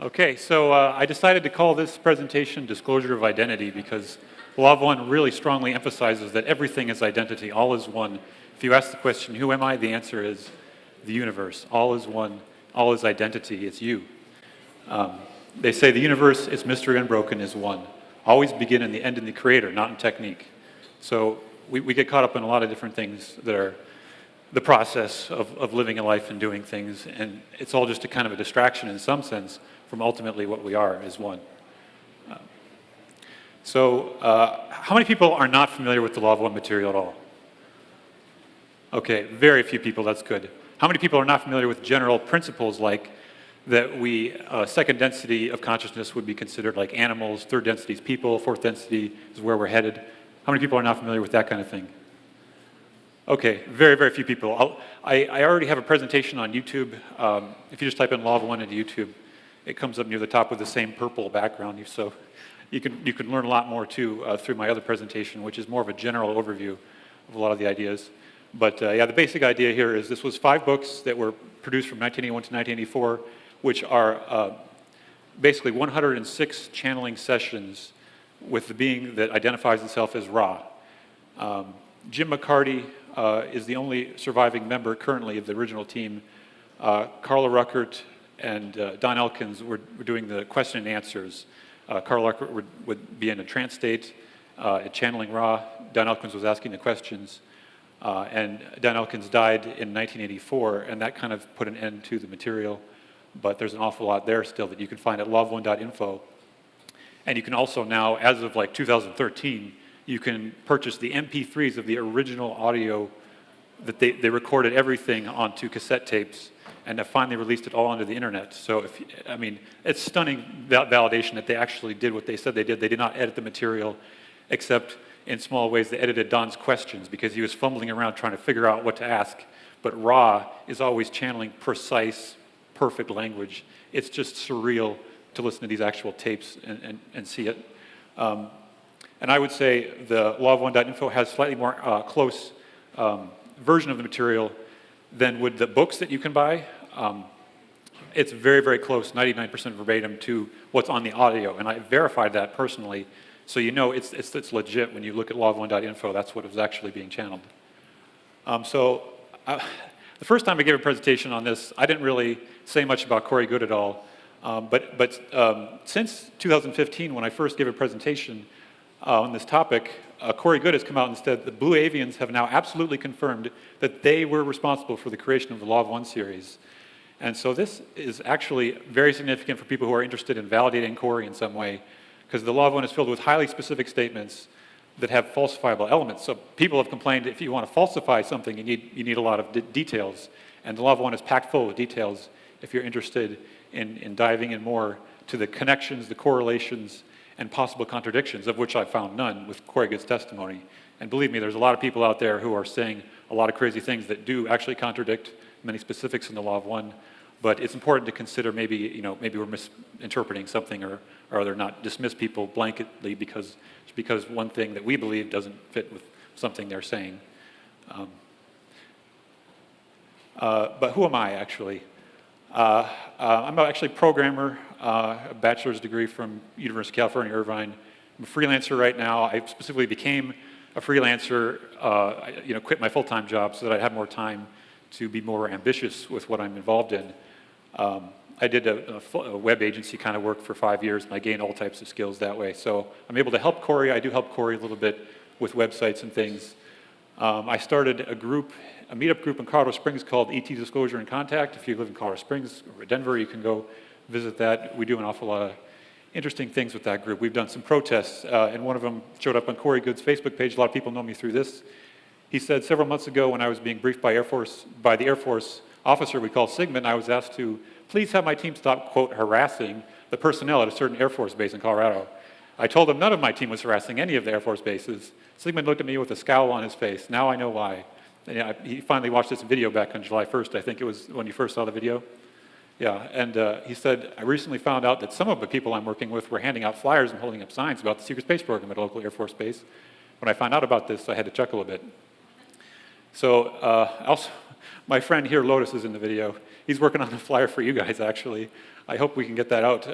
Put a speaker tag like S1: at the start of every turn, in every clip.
S1: Okay, so I decided to call this presentation Disclosure of Identity because Law of One really strongly emphasizes that everything is identity, all is one. If you ask the question, who am I? The answer is the universe. All is one, all is identity, it's you. They say the universe, its mystery unbroken, is one. Always begin in the end in the creator, not in technique. So we get caught up in a lot of different things that are the process of living a life and doing things, and it's all just a kind of a distraction in some sense from ultimately what we are as one. How many people are not familiar with the Law of One material at all? Okay, very few people, that's good. How many people are not familiar with general principles like that second density of consciousness would be considered like animals, third density is people, fourth density is where we're headed? How many people are not familiar with that kind of thing? Okay, very, very few people. I already have a presentation on YouTube. If you just type in Law of One into YouTube, it comes up near the top with the same purple background. So you can learn a lot more too through my other presentation, which is more of a general overview of a lot of the ideas. But yeah, the basic idea here is this was 5 books that were produced from 1981 to 1984, which are basically 106 channeling sessions with the being that identifies itself as Ra. Jim McCarty is the only surviving member currently of the original team. Carla Ruckert and Don Elkins were doing the question and answers. Carla Ruckert would be in a trance state, channeling Ra. Don Elkins was asking the questions. And Don Elkins died in 1984, and that kind of put an end to the material. But there's an awful lot there still that you can find at law1.info. And you can also now, as of like 2013, you can purchase the MP3s of the original audio that they recorded everything onto cassette tapes and have finally released it all onto the internet. So, it's stunning validation that they actually did what they said they did. They did not edit the material, except in small ways they edited Don's questions because he was fumbling around trying to figure out what to ask. But Ra is always channeling precise, perfect language. It's just surreal to listen to these actual tapes and see it. And I would say the law1.info has slightly more close version of the material than would the books that you can buy. It's very, very close, 99% verbatim to what's on the audio. And I verified that personally. So you know it's legit when you look at law1.info, that's what was actually being channeled. The first time I gave a presentation on this, I didn't really say much about Corey Goode at all. But since 2015, when I first gave a presentation on this topic, Corey Goode has come out and said the Blue Avians have now absolutely confirmed that they were responsible for the creation of the Law of One series. And so this is actually very significant for people who are interested in validating Corey in some way, because the Law of One is filled with highly specific statements that have falsifiable elements. So people have complained if you want to falsify something, you need a lot of details. And the Law of One is packed full of details if you're interested in diving in more to the connections, the correlations, and possible contradictions, of which I found none with Corey Goode's testimony. And believe me, there's a lot of people out there who are saying a lot of crazy things that do actually contradict many specifics in the Law of One. But it's important to consider maybe we're misinterpreting something or other, not dismiss people blanketly because one thing that we believe doesn't fit with something they're saying. But who am I actually? I'm actually a programmer, a bachelor's degree from University of California, Irvine. I'm a freelancer right now. I specifically became a freelancer, quit my full-time job so that I'd have more time to be more ambitious with what I'm involved in. I did a web agency kind of work for 5 years, and I gained all types of skills that way. So I'm able to help Corey. I do help Corey a little bit with websites and things. I started a meetup group in Colorado Springs called ET Disclosure and Contact. If you live in Colorado Springs or Denver, you can go visit that. We do an awful lot of interesting things with that group. We've done some protests, and one of them showed up on Corey Goode's Facebook page. A lot of people know me through this. He said several months ago when I was being briefed by the Air Force officer we call Sigmund, I was asked to please have my team stop, quote, harassing the personnel at a certain Air Force base in Colorado. I told him none of my team was harassing any of the Air Force bases. Sigmund looked at me with a scowl on his face. Now I know why. And he finally watched this video back on July 1st, I think it was when you first saw the video. Yeah, and he said, I recently found out that some of the people I'm working with were handing out flyers and holding up signs about the secret space program at a local Air Force base. When I found out about this, I had to chuckle a bit. So also, My friend here, Lotus, is in the video. He's working on a flyer for you guys, actually. I hope we can get that out.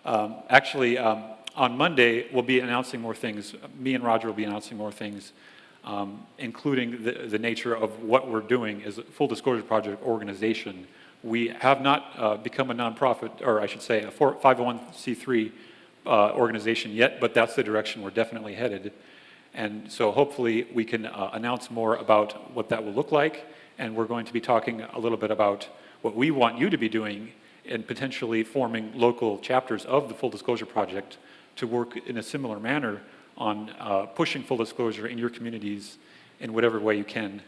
S1: On Monday, we'll be announcing more things. Me and Roger will be announcing more things, including the nature of what we're doing as a Full Disclosure Project organization. We have not become a nonprofit, or I should say a 501c3 organization yet, but that's the direction we're definitely headed. And so hopefully we can announce more about what that will look like, and we're going to be talking a little bit about what we want you to be doing and potentially forming local chapters of the Full Disclosure Project to work in a similar manner on pushing full disclosure in your communities in whatever way you can.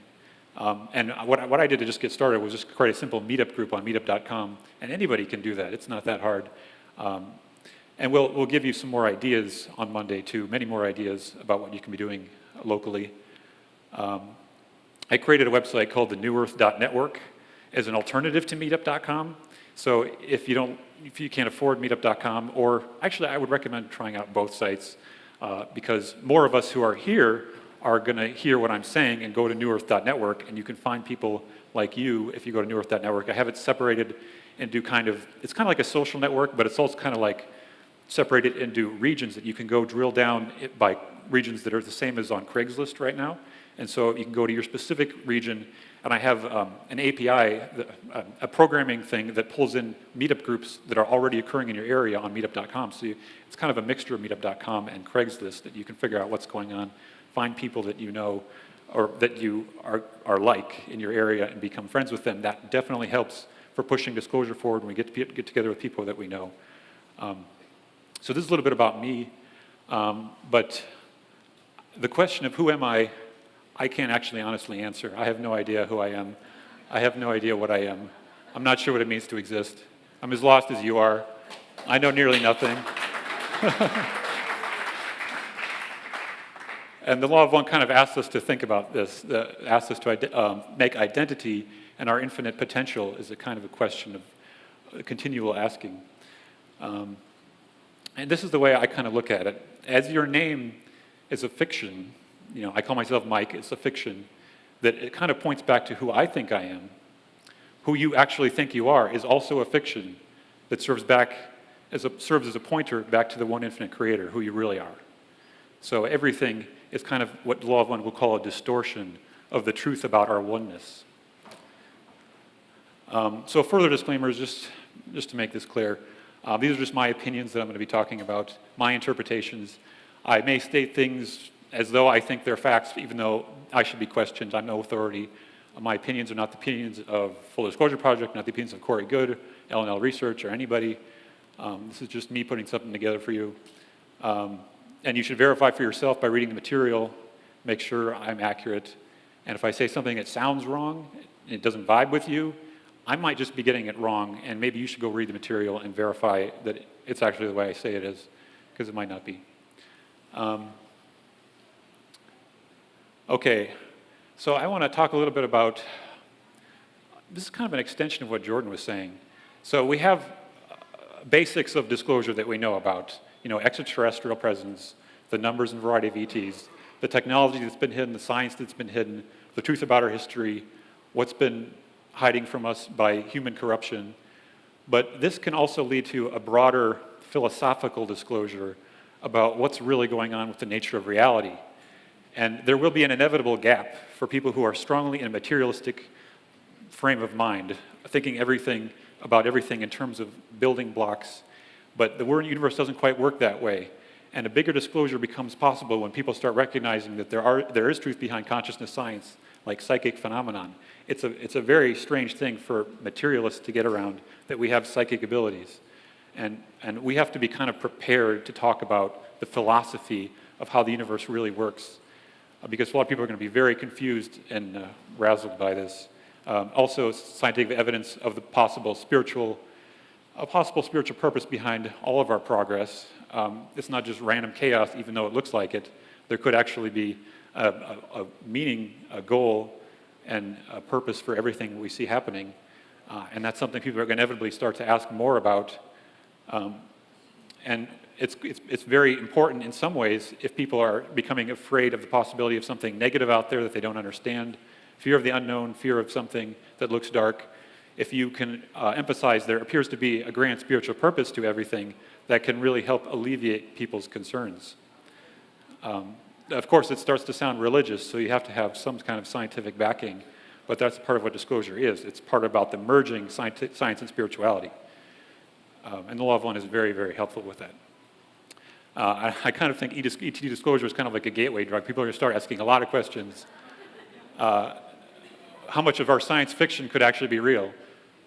S1: And what I did to just get started was just create a simple meetup group on meetup.com, and anybody can do that. It's not that hard. And we'll give you some more ideas on Monday too, many more ideas about what you can be doing locally. I created a website called the newearth.network as an alternative to meetup.com. So if you can't afford meetup.com, or actually I would recommend trying out both sites because more of us who are here are going to hear what I'm saying and go to newearth.network, and you can find people like you if you go to newearth.network. I have it separated into it's kind of like a social network, but it's also kind of like separated into regions that you can go drill down by regions that are the same as on Craigslist right now. And so you can go to your specific region, and I have an API, a programming thing that pulls in meetup groups that are already occurring in your area on meetup.com. So it's kind of a mixture of meetup.com and Craigslist that you can figure out what's going on, find people that you know or that you are like in your area and become friends with them. That definitely helps for pushing disclosure forward when we get together with people that we know. So this is a little bit about me, but the question of who am I can't actually honestly answer. I have no idea who I am. I have no idea what I am. I'm not sure what it means to exist. I'm as lost as you are. I know nearly nothing. And the Law of One kind of asks us to think about this, asks us to make identity and our infinite potential is a kind of a question of continual asking. And this is the way I kind of look at it. As your name is a fiction, I call myself Mike, it's a fiction, that it kind of points back to who I think I am. Who you actually think you are is also a fiction that serves as a pointer back to the one infinite creator, who you really are. So everything is kind of what the Law of One will call a distortion of the truth about our oneness. So further disclaimers, just to make this clear, these are just my opinions that I'm going to be talking about, my interpretations. I may state things as though I think they're facts, even though I should be questioned. I'm no authority. My opinions are not the opinions of Full Disclosure Project, not the opinions of Corey Goode, L&L Research, or anybody. This is just me putting something together for you. And you should verify for yourself by reading the material, make sure I'm accurate. And if I say something that sounds wrong, and it doesn't vibe with you, I might just be getting it wrong, and maybe you should go read the material and verify that it's actually the way I say it is, because it might not be. Okay, so I want to talk a little bit about, this is kind of an extension of what Jordan was saying. So we have basics of disclosure that we know about, extraterrestrial presence, the numbers and variety of ETs, the technology that's been hidden, the science that's been hidden, the truth about our history, what's been hiding from us by human corruption. But this can also lead to a broader philosophical disclosure about what's really going on with the nature of reality. And there will be an inevitable gap for people who are strongly in a materialistic frame of mind, thinking about everything in terms of building blocks. But the universe doesn't quite work that way. And a bigger disclosure becomes possible when people start recognizing that there is truth behind consciousness science, like psychic phenomenon. It's a very strange thing for materialists to get around, that we have psychic abilities. And we have to be kind of prepared to talk about the philosophy of how the universe really works, because a lot of people are going to be very confused and razzled by this. Also, scientific evidence of the possible spiritual purpose behind all of our progress. It's not just random chaos, even though it looks like it. There could actually be a meaning, a goal, and a purpose for everything we see happening. And that's something people are going to inevitably start to ask more about. And it's very important in some ways if people are becoming afraid of the possibility of something negative out there that they don't understand, fear of the unknown, fear of something that looks dark. If you can emphasize there appears to be a grand spiritual purpose to everything, that can really help alleviate people's concerns. Of course, it starts to sound religious, so you have to have some kind of scientific backing, but that's part of what disclosure is. It's part about the merging science and spirituality. And the Law of One is very, very helpful with that. I kind of think ET disclosure is kind of like a gateway drug. People are going to start asking a lot of questions. How much of our science fiction could actually be real?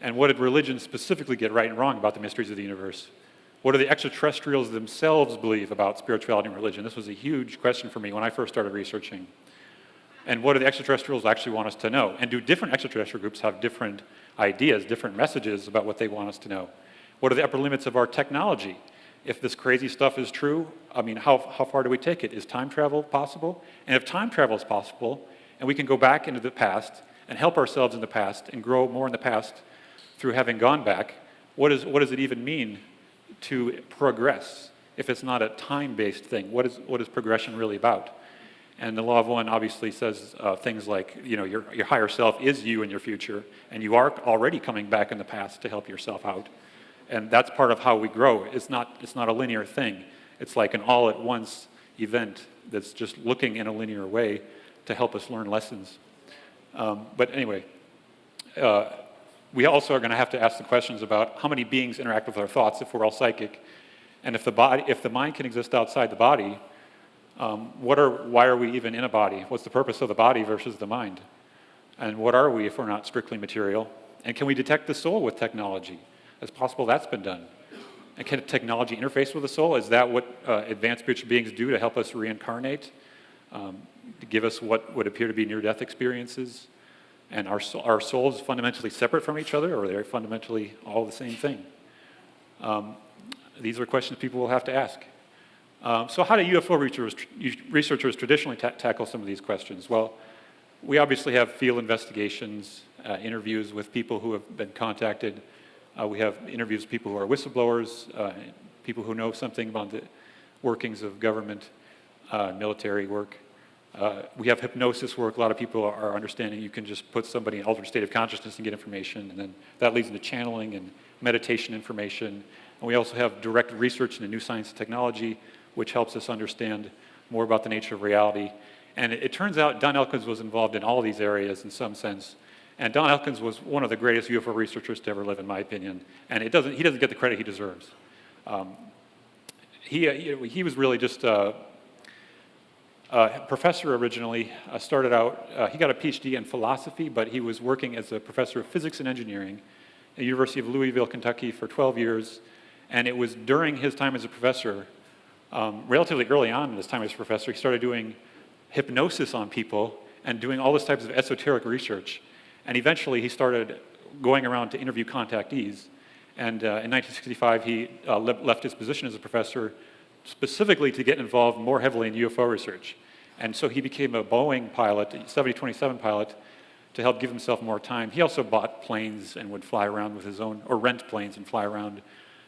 S1: And what did religion specifically get right and wrong about the mysteries of the universe? What do the extraterrestrials themselves believe about spirituality and religion? This was a huge question for me when I first started researching. And what do the extraterrestrials actually want us to know? And do different extraterrestrial groups have different ideas, different messages about what they want us to know? What are the upper limits of our technology? If this crazy stuff is true, I mean, how far do we take it? Is time travel possible? And if time travel is possible, and we can go back into the past and help ourselves in the past and grow more in the past through having gone back, what does it even mean to progress if it's not a time-based thing? What is progression really about? And the Law of One obviously says things like, your higher self is you in your future, and you are already coming back in the past to help yourself out. And that's part of how we grow. It's not a linear thing. It's like an all-at-once event that's just looking in a linear way to help us learn lessons. But anyway, we also are going to have to ask the questions about how many beings interact with our thoughts if we're all psychic, and if the mind can exist outside the body, why are we even in a body? What's the purpose of the body versus the mind? And what are we if we're not strictly material? And can we detect the soul with technology? It's possible that's been done. And can technology interface with the soul? Is that what advanced spiritual beings do to help us reincarnate? To give us what would appear to be near-death experiences? And are souls fundamentally separate from each other, or are they fundamentally all the same thing? These are questions people will have to ask. So how do UFO researchers traditionally tackle some of these questions? Well, we obviously have field investigations, interviews with people who have been contacted. We have interviews with people who are whistleblowers, people who know something about the workings of government, military work. We have hypnosis work. A lot of people are understanding you can just put somebody in an altered state of consciousness and get information, and then that leads into channeling and meditation information. And we also have direct research into new science and technology, which helps us understand more about the nature of reality. And it turns out Don Elkins was involved in all these areas in some sense. And Don Elkins was one of the greatest UFO researchers to ever live, in my opinion. And he doesn't get the credit he deserves. He was really just a professor originally. Started out, he got a PhD in philosophy, but he was working as a professor of physics and engineering at the University of Louisville, Kentucky for 12 years. And it was during his time as a professor, relatively early on in his time as a professor, he started doing hypnosis on people and doing all this types of esoteric research. And eventually he started going around to interview contactees. And in 1965, he left his position as a professor specifically to get involved more heavily in UFO research. And so he became a Boeing pilot, a 7027 pilot, to help give himself more time. He also bought planes and would fly around with his own, or rent planes and fly around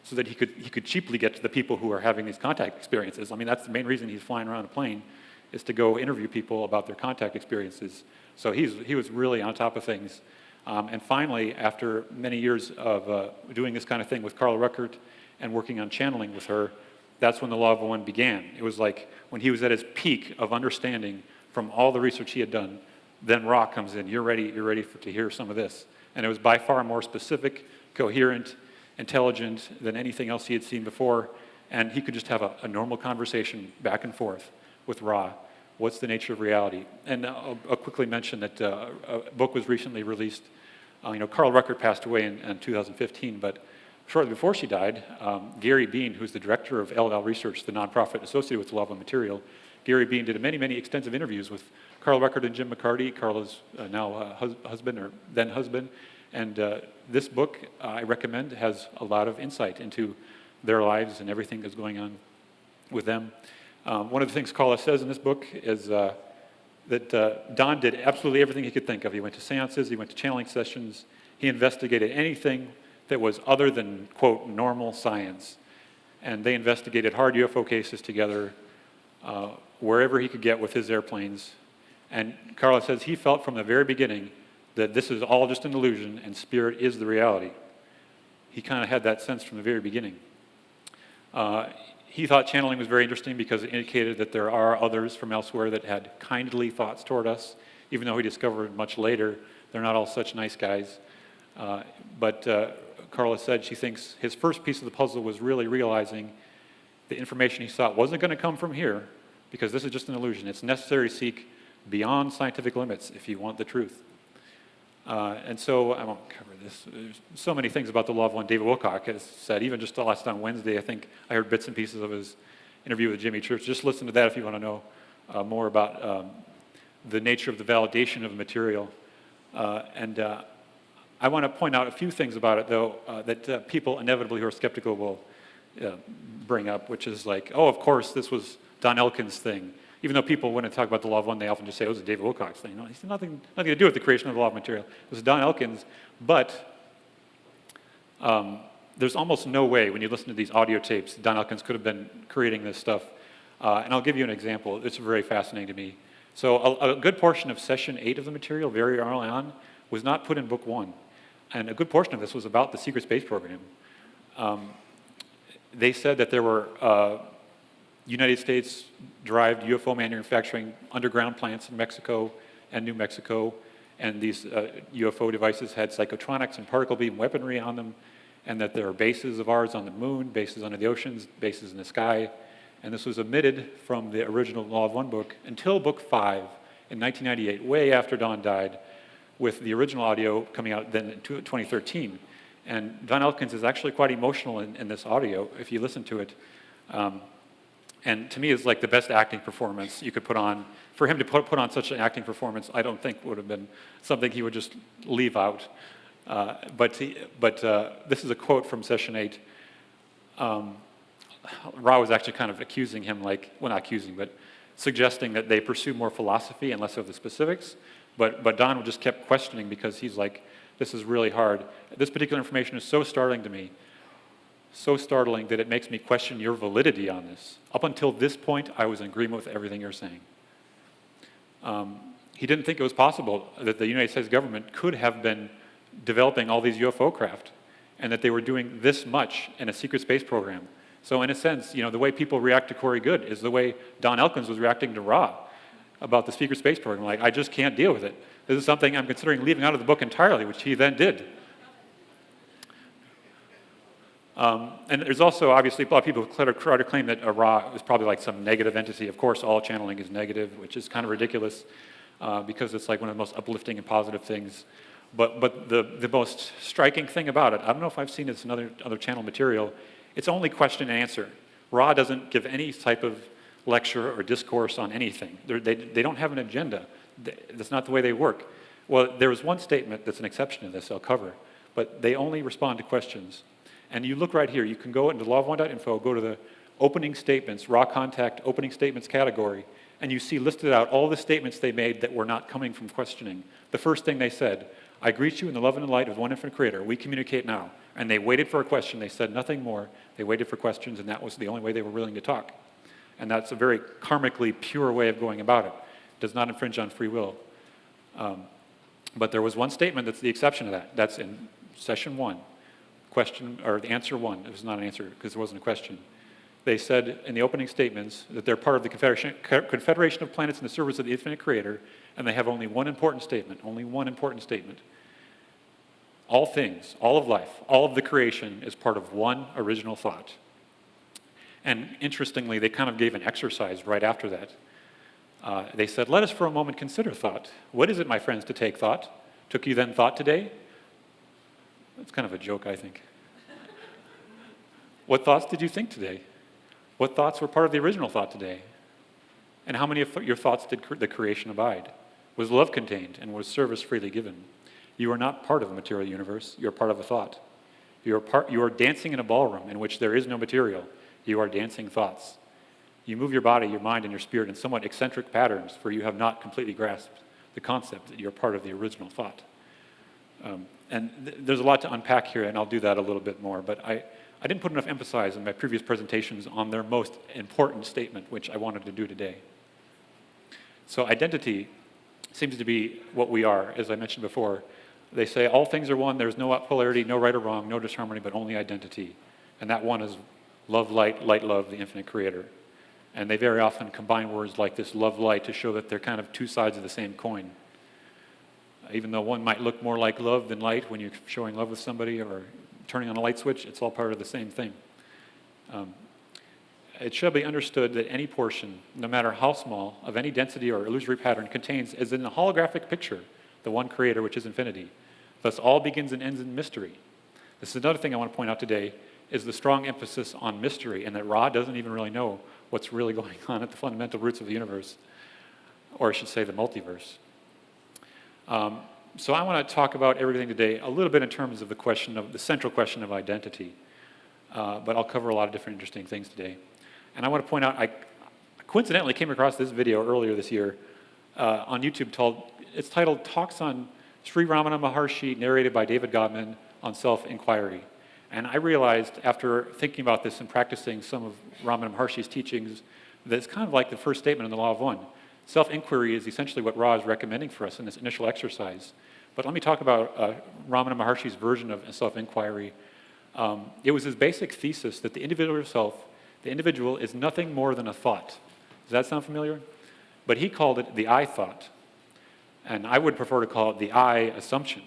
S1: so that he could cheaply get to the people who are having these contact experiences. I mean, that's the main reason he's flying around a plane, is to go interview people about their contact experiences. So he was really on top of things. And finally, after many years of doing this kind of thing with Carla Ruckert and working on channeling with her, that's when the Law of One began. It was like when he was at his peak of understanding from all the research he had done, then Ra comes in. You're ready to hear some of this. And it was by far more specific, coherent, intelligent than anything else he had seen before. And he could just have a normal conversation back and forth with Ra. What's the nature of reality? And I'll quickly mention that a book was recently released. Carla Ruckert passed away in 2015, but shortly before she died, Gary Bean, who's the director of LL Research, the nonprofit associated with the Law of Material, Gary Bean did many, many extensive interviews with Carla Ruckert and Jim McCarty, Carla's now husband, or then husband. And this book, I recommend, has a lot of insight into their lives and everything that's going on with them. One of the things Carla says in this book is that Don did absolutely everything he could think of. He went to seances, he went to channeling sessions, he investigated anything that was other than, quote, normal science. And they investigated hard UFO cases together wherever he could get with his airplanes. And Carlos says he felt from the very beginning that this is all just an illusion and spirit is the reality. He kind of had that sense from the very beginning. He thought channeling was very interesting because it indicated that there are others from elsewhere that had kindly thoughts toward us, even though he discovered much later they're not all such nice guys. But Carla said she thinks his first piece of the puzzle was really realizing the information he sought wasn't going to come from here, because this is just an illusion. It's necessary to seek beyond scientific limits if you want the truth. And so, I won't cover this. There's so many things about the law of one. David Wilcock has said, even just last on Wednesday, I think I heard bits and pieces of his interview with Jimmy Church. Just listen to that if you want to know more about the nature of the validation of material. I want to point out a few things about it, though, that people inevitably who are skeptical will bring up, which is like, oh, of course, this was Don Elkins' thing. Even though people, when they talk about the law of one, they often just say, oh, it was a David Wilcock's thing. No, it's nothing to do with the creation of the law of material. It was Don Elkins, but there's almost no way, when you listen to these audio tapes, Don Elkins could have been creating this stuff. And I'll give you an example. It's very fascinating to me. So a good portion of session 8 of the material, very early on, was not put in book 1. And a good portion of this was about the secret space program. They said that there were United States-derived UFO manufacturing underground plants in Mexico and New Mexico, and these UFO devices had psychotronics and particle beam weaponry on them, and that there are bases of ours on the moon, bases under the oceans, bases in the sky, and this was omitted from the original Law of One book until book 5 in 1998, way after Don died, with the original audio coming out then in 2013. And Don Elkins is actually quite emotional in this audio, if you listen to it. And to me, it's like the best acting performance you could put on. For him to put on such an acting performance, I don't think would have been something he would just leave out. But this is a quote from session 8. Ra was actually kind of accusing him, like, well, not accusing, but suggesting that they pursue more philosophy and less of the specifics. But Don just kept questioning because he's like, this is really hard. This particular information is so startling to me. So startling that it makes me question your validity on this. Up until this point, I was in agreement with everything you're saying. He didn't think it was possible that the United States government could have been developing all these UFO craft and that they were doing this much in a secret space program. So in a sense, the way people react to Corey Goode is the way Don Elkins was reacting to Ra about the secret space program. Like, I just can't deal with it. This is something I'm considering leaving out of the book entirely, which he then did. And there's also, obviously, a lot of people who try to claim that Ra is probably like some negative entity. Of course, all channeling is negative, which is kind of ridiculous because it's like one of the most uplifting and positive things. But the most striking thing about it, I don't know if I've seen this in other channel material, it's only question and answer. Ra doesn't give any type of lecture or discourse on anything. They don't have an agenda. That's not the way they work. Well, there is one statement that's an exception to this I'll cover, but they only respond to questions. And you look right here, you can go into lawofone.info, go to the opening statements, Ra Contact opening statements category, and you see listed out all the statements they made that were not coming from questioning. The first thing they said, I greet you in the love and the light of one infinite creator. We communicate now. And they waited for a question. They said nothing more. They waited for questions, and that was the only way they were willing to talk. And that's a very karmically pure way of going about it. It does not infringe on free will. But there was one statement that's the exception to that. That's in session 1. Question, or the answer 1. It was not an answer because there wasn't a question. They said in the opening statements that they're part of the Confederation of Planets in the service of the infinite creator, and they have only one important statement, All things, all of life, all of the creation is part of one original thought. And interestingly, they kind of gave an exercise right after that. They said, let us for a moment consider thought. What is it, my friends, to take thought? Took you then thought today? That's kind of a joke, I think. What thoughts did you think today? What thoughts were part of the original thought today? And how many of your thoughts did the creation abide? Was love contained and was service freely given? You are not part of a material universe. You are part of a thought. You are dancing in a ballroom in which there is no material. You are dancing thoughts. You move your body, your mind, and your spirit in somewhat eccentric patterns, for you have not completely grasped the concept that you're part of the original thought. There's a lot to unpack here, and I'll do that a little bit more, but I didn't put enough emphasis in my previous presentations on their most important statement, which I wanted to do today. So identity, seems to be what we are, as I mentioned before. They say all things are one, there's no polarity, no right or wrong, no disharmony, but only identity. And that one is love, light, light, love, the infinite creator. And they very often combine words like this, love, light, to show that they're kind of two sides of the same coin. Even though one might look more like love than light when you're showing love with somebody or turning on a light switch, it's all part of the same thing. It should be understood that any portion, no matter how small, of any density or illusory pattern contains, as in a holographic picture, the one creator, which is infinity. Thus, all begins and ends in mystery. This is another thing I want to point out today, is the strong emphasis on mystery, and that Ra doesn't even really know what's really going on at the fundamental roots of the universe, or I should say the multiverse. So I want to talk about everything today a little bit in terms of the central question of identity, but I'll cover a lot of different interesting things today. And I want to point out, I coincidentally came across this video earlier this year on YouTube. It's titled Talks on Sri Ramana Maharshi, narrated by David Gottman, on self-inquiry. And I realized after thinking about this and practicing some of Ramana Maharshi's teachings that it's kind of like the first statement in the Law of One. Self-inquiry is essentially what Ra is recommending for us in this initial exercise. But let me talk about Ramana Maharshi's version of self-inquiry. It was his basic thesis that the individual is nothing more than a thought. Does that sound familiar? But he called it the I thought. And I would prefer to call it the I assumption.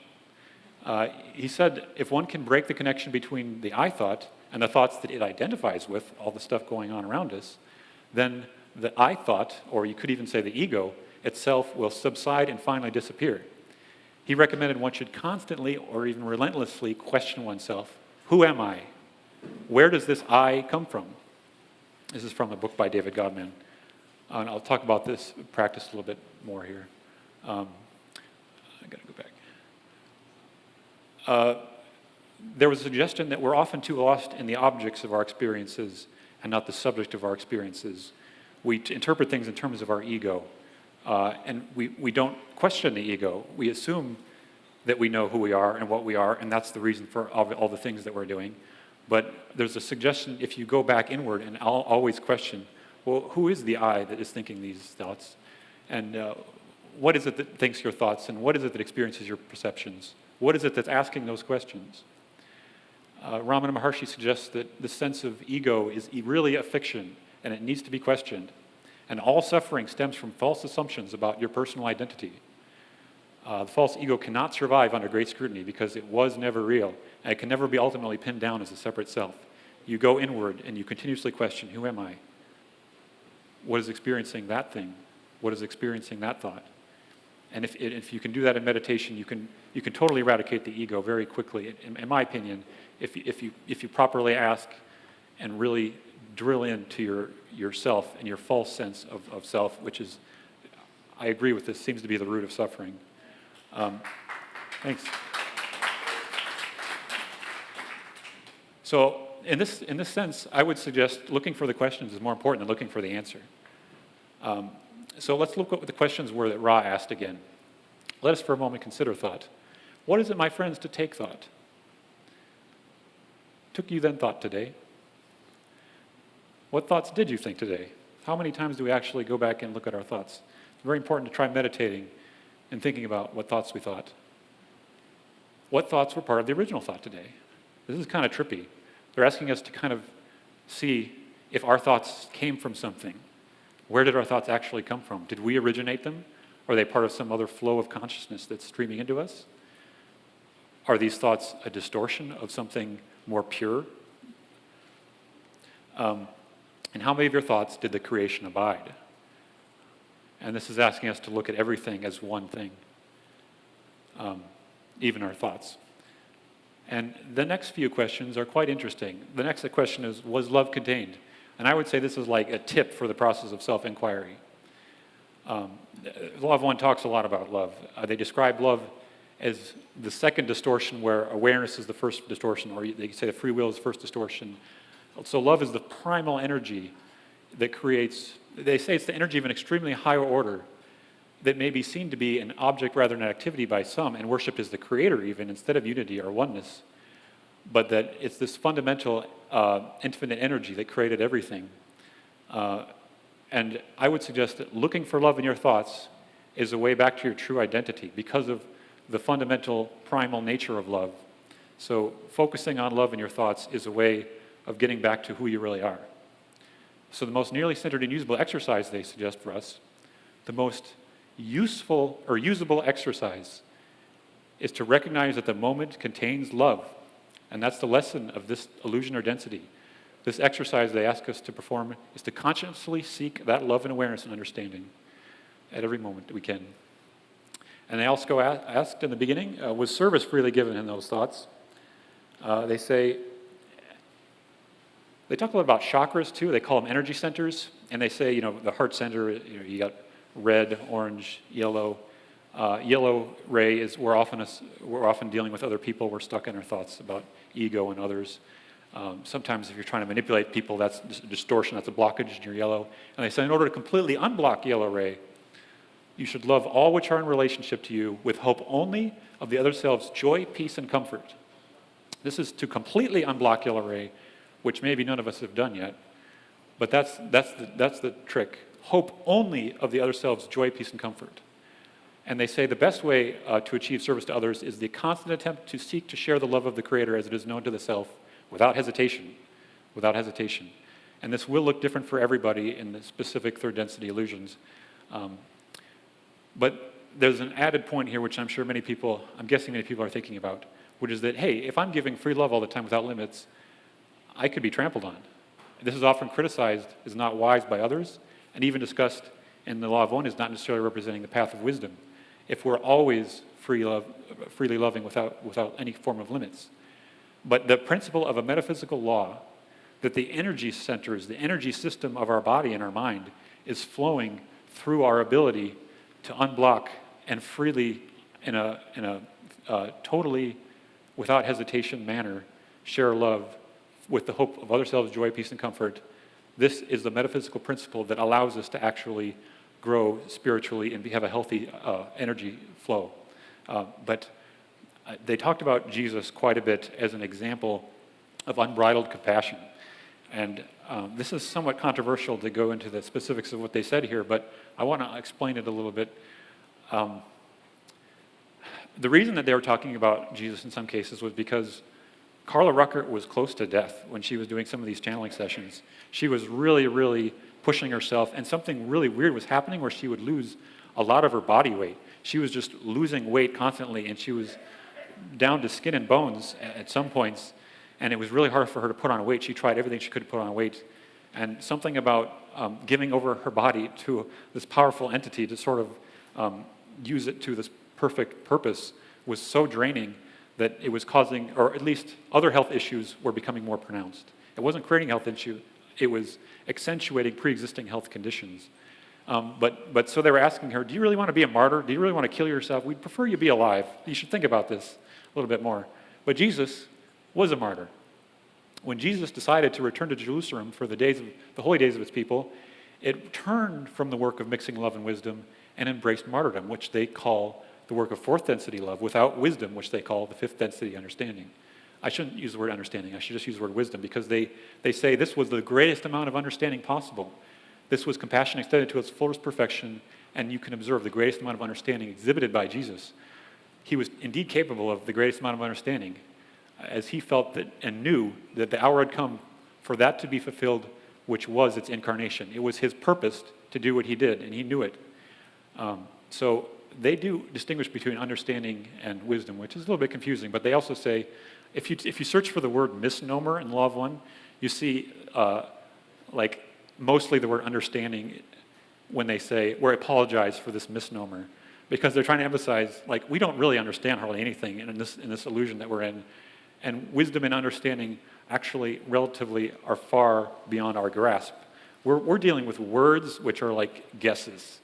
S1: He said if one can break the connection between the I thought and the thoughts that it identifies with, all the stuff going on around us, then the I thought, or you could even say the ego, itself will subside and finally disappear. He recommended one should constantly or even relentlessly question oneself. Who am I? Where does this I come from? This is from a book by David Gottman. And I'll talk about this practice a little bit more here. I got to go back. There was a suggestion that we're often too lost in the objects of our experiences and not the subject of our experiences. We interpret things in terms of our ego, and we don't question the ego. We assume that we know who we are and what we are, and that's the reason for all the things that we're doing. But there's a suggestion, if you go back inward, and I'll always question, well, who is the I that is thinking these thoughts? And what is it that thinks your thoughts, and what is it that experiences your perceptions? What is it that's asking those questions? Ramana Maharshi suggests that the sense of ego is really a fiction, and it needs to be questioned. And all suffering stems from false assumptions about your personal identity. The false ego cannot survive under great scrutiny because it was never real, and it can never be ultimately pinned down as a separate self. You go inward and you continuously question, who am I? What is experiencing that thing? What is experiencing that thought? And if you can do that in meditation, you can totally eradicate the ego very quickly. In my opinion, if you properly ask and really drill into yourself and your false sense of self, which is, I agree with this, seems to be the root of suffering. Thanks. So in this sense, I would suggest looking for the questions is more important than looking for the answer. So let's look at what the questions were that Ra asked again. Let us for a moment consider thought. What is it, my friends, to take thought? Took you then thought today? What thoughts did you think today? How many times do we actually go back and look at our thoughts? It's very important to try meditating and thinking about what thoughts we thought. What thoughts were part of the original thought today? This is kind of trippy. They're asking us to kind of see if our thoughts came from something. Where did our thoughts actually come from? Did we originate them? Are they part of some other flow of consciousness that's streaming into us? Are these thoughts a distortion of something more pure? And how many of your thoughts did the creation abide? And this is asking us to look at everything as one thing, even our thoughts. And the next few questions are quite interesting. The next question is, was love contained? And I would say this is like a tip for the process of self-inquiry. Law of One talks a lot about love. They describe love as the second distortion where awareness is the first distortion, or they say the free will is the first distortion. So love is the primal energy that creates, they say it's the energy of an extremely higher order that may be seen to be an object rather than an activity by some, and worshipped as the creator even, instead of unity or oneness. But that it's this fundamental infinite energy that created everything. And I would suggest that looking for love in your thoughts is a way back to your true identity because of the fundamental primal nature of love. So focusing on love in your thoughts is a way of getting back to who you really are. So the most nearly centered and usable exercise they suggest for us, the most useful or usable exercise, is to recognize that the moment contains love. And that's the lesson of this illusion or density. This exercise they ask us to perform is to consciously seek that love and awareness and understanding at every moment that we can. And they also asked in the beginning, was service freely given in those thoughts? They talk a lot about chakras too. They call them energy centers. And they say, the heart center, you got red, orange, yellow. Yellow ray is we're often dealing with other people. We're stuck in our thoughts about ego and others. Sometimes if you're trying to manipulate people, that's a distortion, that's a blockage in your yellow. And they say in order to completely unblock yellow ray, you should love all which are in relationship to you with hope only of the other self's joy, peace, and comfort. This is to completely unblock yellow ray, which maybe none of us have done yet. But that's the trick. Hope only of the other self's joy, peace, and comfort. And they say the best way to achieve service to others is the constant attempt to seek to share the love of the Creator as it is known to the self without hesitation. Without hesitation. And this will look different for everybody in the specific third density illusions. But there's an added point here, which I'm guessing many people are thinking about, which is that, hey, if I'm giving free love all the time without limits, I could be trampled on. This is often criticized as not wise by others, and even discussed in the Law of One as not necessarily representing the path of wisdom, if we're always freely loving without any form of limits. But the principle of a metaphysical law, that the energy centers, the energy system of our body and our mind is flowing through our ability to unblock and freely, in a totally without hesitation manner, share love with the hope of other selves, joy, peace, and comfort. This is the metaphysical principle that allows us to actually grow spiritually and have a healthy energy flow. But they talked about Jesus quite a bit as an example of unbridled compassion. And this is somewhat controversial to go into the specifics of what they said here, but I want to explain it a little bit. The reason that they were talking about Jesus in some cases was because Carla Ruckert was close to death when she was doing some of these channeling sessions. She was really, really pushing herself, and something really weird was happening where she would lose a lot of her body weight. She was just losing weight constantly, and she was down to skin and bones at some points, and it was really hard for her to put on weight. She tried everything she could to put on weight, and something about giving over her body to this powerful entity to sort of use it to this perfect purpose was so draining that it was causing, or at least other health issues were becoming more pronounced. It wasn't creating health issues, it was accentuating pre-existing health conditions. But so they were asking her, do you really want to be a martyr? Do you really want to kill yourself? We'd prefer you be alive. You should think about this a little bit more. But Jesus was a martyr. When Jesus decided to return to Jerusalem for the holy days of its people, it turned from the work of mixing love and wisdom and embraced martyrdom, which they call the work of fourth density love, without wisdom, which they call the fifth density understanding. I shouldn't use the word understanding, I should just use the word wisdom, because they say this was the greatest amount of understanding possible. This was compassion extended to its fullest perfection, and you can observe the greatest amount of understanding exhibited by Jesus. He was indeed capable of the greatest amount of understanding, as he felt that and knew that the hour had come for that to be fulfilled, which was its incarnation. It was his purpose to do what he did, and he knew it. So they do distinguish between understanding and wisdom, which is a little bit confusing, but they also say, if you search for the word misnomer in Law of One, you see mostly the word understanding when they say, we apologize for this misnomer, because they're trying to emphasize, we don't really understand hardly anything in this illusion that we're in, and wisdom and understanding actually relatively are far beyond our grasp. We're dealing with words which are like guesses,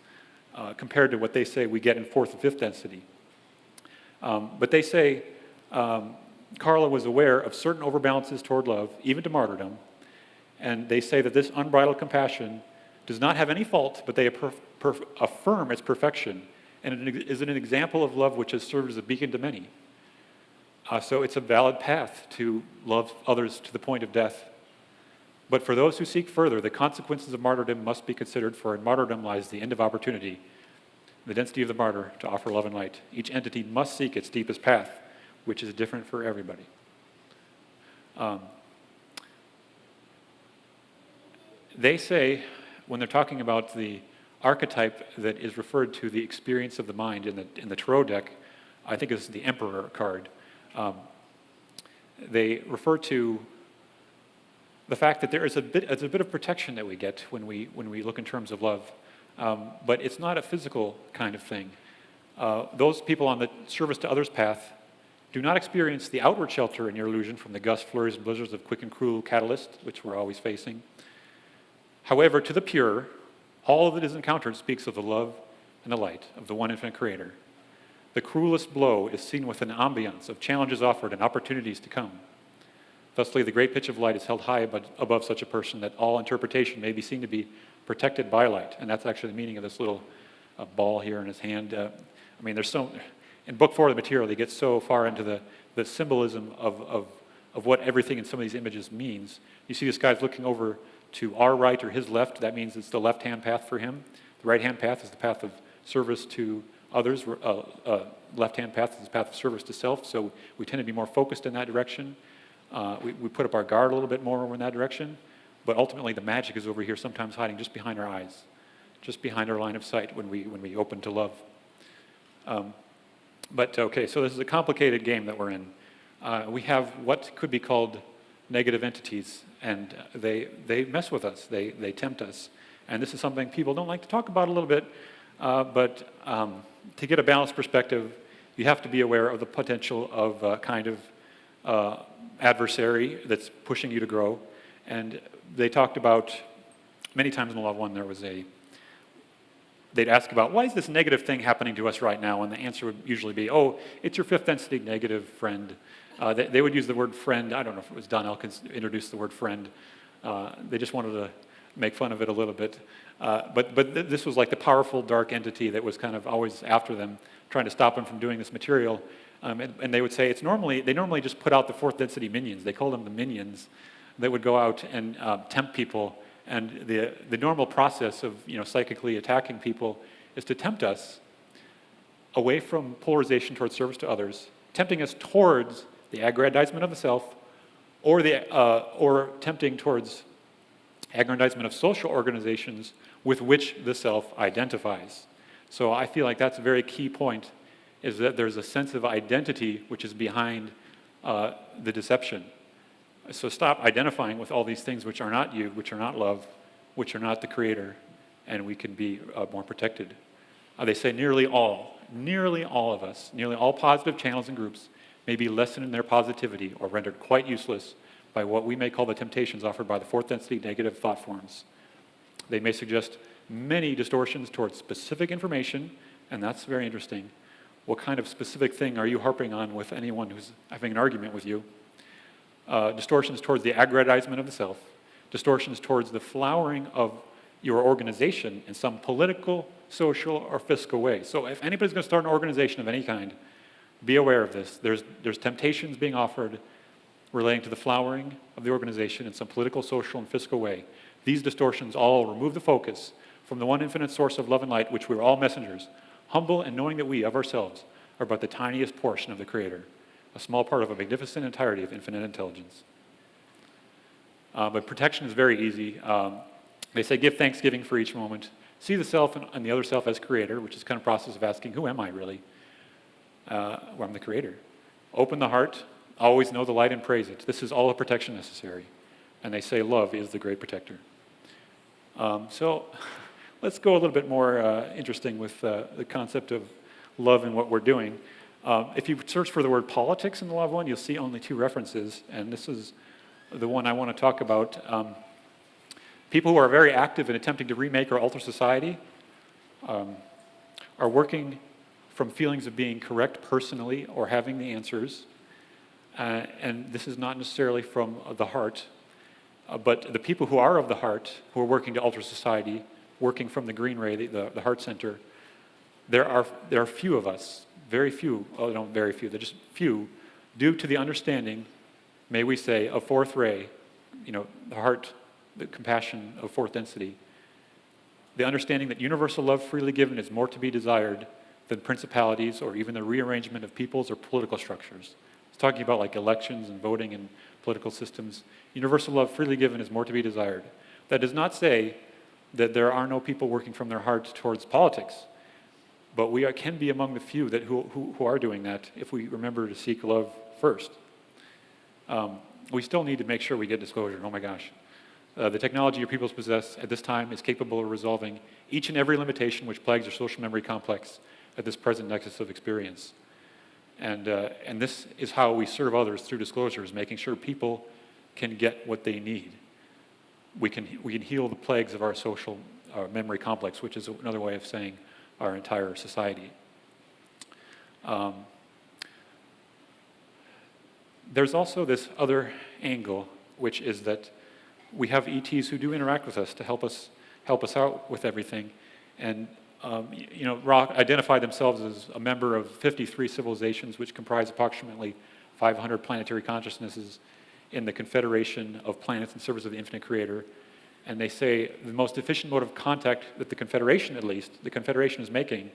S1: compared to what they say we get in fourth and fifth density. But they say Carla was aware of certain overbalances toward love, even to martyrdom, and they say that this unbridled compassion does not have any fault, but they affirm its perfection, and it is an example of love which has served as a beacon to many. So it's a valid path to love others to the point of death. But for those who seek further, the consequences of martyrdom must be considered, for in martyrdom lies the end of opportunity. the density of the martyr, to offer love and light. Each entity must seek its deepest path, which is different for everybody. They say, when they're talking about the archetype that is referred to the experience of the mind in the tarot deck, I think it's the Emperor card. They refer to the fact that there's a bit of protection that we get when we look in terms of love, but it's not a physical kind of thing. Those people on the service to others path do not experience the outward shelter in your illusion from the gusts, flurries, and blizzards of quick and cruel catalyst, which we're always facing. However, to the pure, all that is encountered speaks of the love and the light of the one infinite creator. The cruelest blow is seen with an ambiance of challenges offered and opportunities to come. Thusly, the great pitch of light is held high above such a person that all interpretation may be seen to be protected by light. And that's actually the meaning of this little ball here in his hand. I mean, there's so, in book 4 of the material, they get so far into the symbolism of what everything in some of these images means. You see this guy's looking over to our right or his left. That means it's the left-hand path for him. The right-hand path is the path of service to others. Left-hand path is the path of service to self. So we tend to be more focused in that direction. We put up our guard a little bit more over in that direction. But ultimately, the magic is over here, sometimes hiding just behind our eyes, just behind our line of sight when we open to love. Okay, so this is a complicated game that we're in. We have what could be called negative entities, and they mess with us, they tempt us. And this is something people don't like to talk about a little bit, but to get a balanced perspective, you have to be aware of the potential of a kind of adversary that's pushing you to grow. And they talked about, many times in the Law of One, they'd ask about, why is this negative thing happening to us right now? And the answer would usually be, oh, it's your fifth density negative friend. They would use the word friend. I don't know if it was Don Elkins introduced the word friend. They just wanted to make fun of it a little bit. But this was like the powerful dark entity that was kind of always after them, trying to stop them from doing this material. And they would say they normally just put out the fourth density minions. They called them the minions that would go out and tempt people. And the normal process of psychically attacking people is to tempt us away from polarization towards service to others, tempting us towards the aggrandizement of the self, or tempting towards aggrandizement of social organizations with which the self identifies. So I feel like that's a very key point, is that there's a sense of identity which is behind the deception. So stop identifying with all these things which are not you, which are not love, which are not the creator, and we can be more protected. They say nearly all of us, nearly all positive channels and groups may be lessened in their positivity or rendered quite useless by what we may call the temptations offered by the fourth density negative thought forms. They may suggest many distortions towards specific information, and that's very interesting. What kind of specific thing are you harping on with anyone who's having an argument with you? Distortions towards the aggrandizement of the self, distortions towards the flowering of your organization in some political, social, or fiscal way. So if anybody's going to start an organization of any kind, be aware of this. There's temptations being offered relating to the flowering of the organization in some political, social, and fiscal way. These distortions all remove the focus from the one infinite source of love and light, which we're all messengers, humble and knowing that we, of ourselves, are but the tiniest portion of the Creator, a small part of a magnificent entirety of infinite intelligence. But protection is very easy. They say give thanksgiving for each moment. See the self and the other self as creator, which is kind of a process of asking, who am I really? Well, I'm the creator. Open the heart, always know the light and praise it. This is all the protection necessary. And they say love is the great protector. So let's go a little bit more interesting with the concept of love and what we're doing. If you search for the word politics in the Law of One, you'll see only 2 references, and this is the one I want to talk about. People who are very active in attempting to remake or alter society are working from feelings of being correct personally or having the answers, and this is not necessarily from the heart, but the people who are of the heart, who are working to alter society, working from the green ray, the heart center, there are few of us, very few, very few, they're just few, due to the understanding, may we say, of fourth ray, the heart, the compassion of fourth density, the understanding that universal love freely given is more to be desired than principalities or even the rearrangement of peoples or political structures. It's talking about like elections and voting and political systems. Universal love freely given is more to be desired. That does not say that there are no people working from their hearts towards politics, but we can be among the few who are doing that if we remember to seek love first. We still need to make sure we get disclosure. Oh my gosh. The technology your peoples possess at this time is capable of resolving each and every limitation which plagues your social memory complex at this present nexus of experience. And this is how we serve others through disclosures, making sure people can get what they need. We can heal the plagues of our social memory complex, which is another way of saying our entire society. There's also this other angle, which is that we have ETs who do interact with us to help us out with everything, and Ra identified themselves as a member of 53 civilizations, which comprise approximately 500 planetary consciousnesses in the Confederation of Planets in service of the Infinite Creator. And they say the most efficient mode of contact that the Confederation is making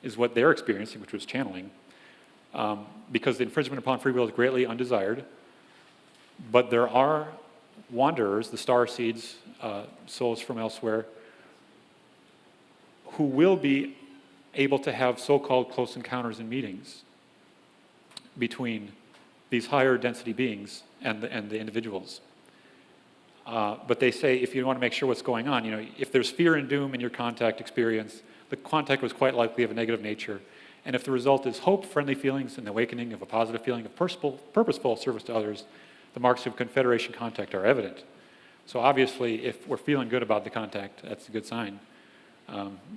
S1: is what they're experiencing, which was channeling, because the infringement upon free will is greatly undesired. But there are wanderers, the star seeds, souls from elsewhere, who will be able to have so-called close encounters and meetings between these higher density beings and the individuals. But they say if you want to make sure what's going on, if there's fear and doom in your contact experience, the contact was quite likely of a negative nature. And if the result is hope, friendly feelings, and the awakening of a positive feeling of purposeful service to others, the marks of Confederation contact are evident. So obviously, if we're feeling good about the contact, that's a good sign.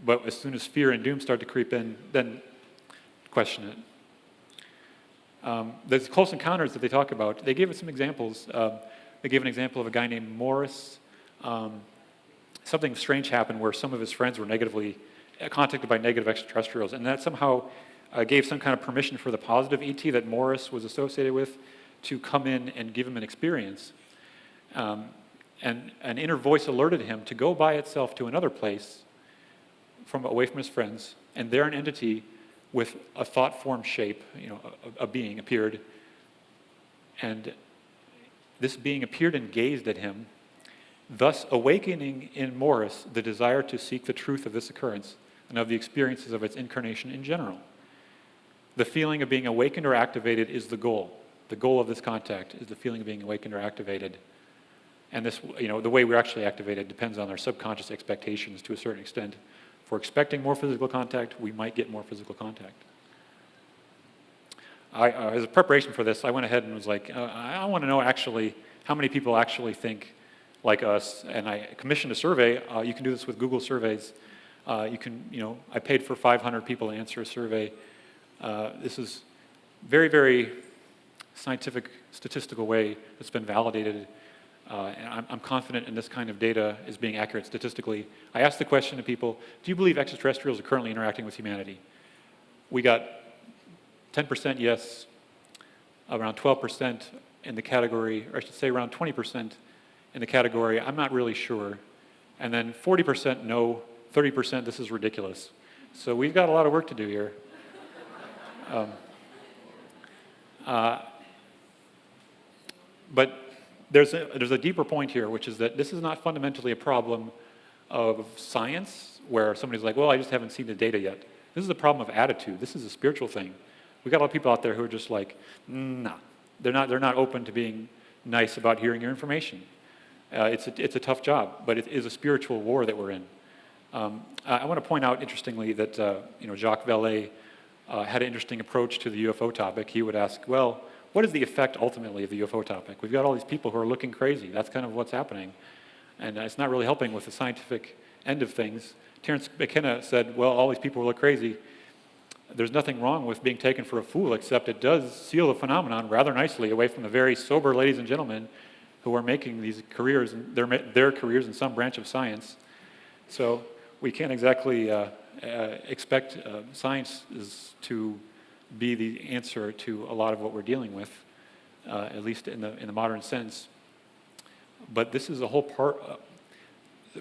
S1: But as soon as fear and doom start to creep in, then question it. There's close encounters that they talk about. They gave us some examples. They gave an example of a guy named Morris. Something strange happened where some of his friends were negatively contacted by negative extraterrestrials, and that somehow gave some kind of permission for the positive ET that Morris was associated with to come in and give him an experience. And an inner voice alerted him to go by itself to another place away from his friends, and there an entity with a thought form shape, a being appeared, and this being appeared and gazed at him, thus awakening in Morris the desire to seek the truth of this occurrence and of the experiences of its incarnation in general. The feeling of being awakened or activated is the goal. The goal of this contact is the feeling of being awakened or activated. And this, the way we're actually activated depends on our subconscious expectations to a certain extent. If we're expecting more physical contact, we might get more physical contact. As a preparation for this, I went ahead and was like, I want to know actually how many people actually think like us, and I commissioned a survey. You can do this with Google surveys. I paid for 500 people to answer a survey. This is very, very scientific, statistical way that's been validated. And I'm confident in this kind of data is being accurate statistically. I asked the question to people, do you believe extraterrestrials are currently interacting with humanity? We got 10% yes, around 12% in the category, or I should say around 20% in the category, I'm not really sure. And then 40% no, 30% this is ridiculous. So we've got a lot of work to do here. But there's a deeper point here, which is that this is not fundamentally a problem of science, where somebody's like, well, I just haven't seen the data yet. This is a problem of attitude. This is a spiritual thing. We've got a lot of people out there who are just like, nah. They're not open to being nice about hearing your information. It's a tough job, but it is a spiritual war that we're in. I want to point out, interestingly, that Jacques Vallée had an interesting approach to the UFO topic. He would ask, well, what is the effect ultimately of the UFO topic? We've got all these people who are looking crazy. That's kind of what's happening. And it's not really helping with the scientific end of things. Terence McKenna said, well, all these people look crazy. There's nothing wrong with being taken for a fool, except it does seal the phenomenon rather nicely away from the very sober ladies and gentlemen who are making these careers, their careers in some branch of science. So we can't exactly expect science to be the answer to a lot of what we're dealing with, at least in the modern sense. But this is a whole part.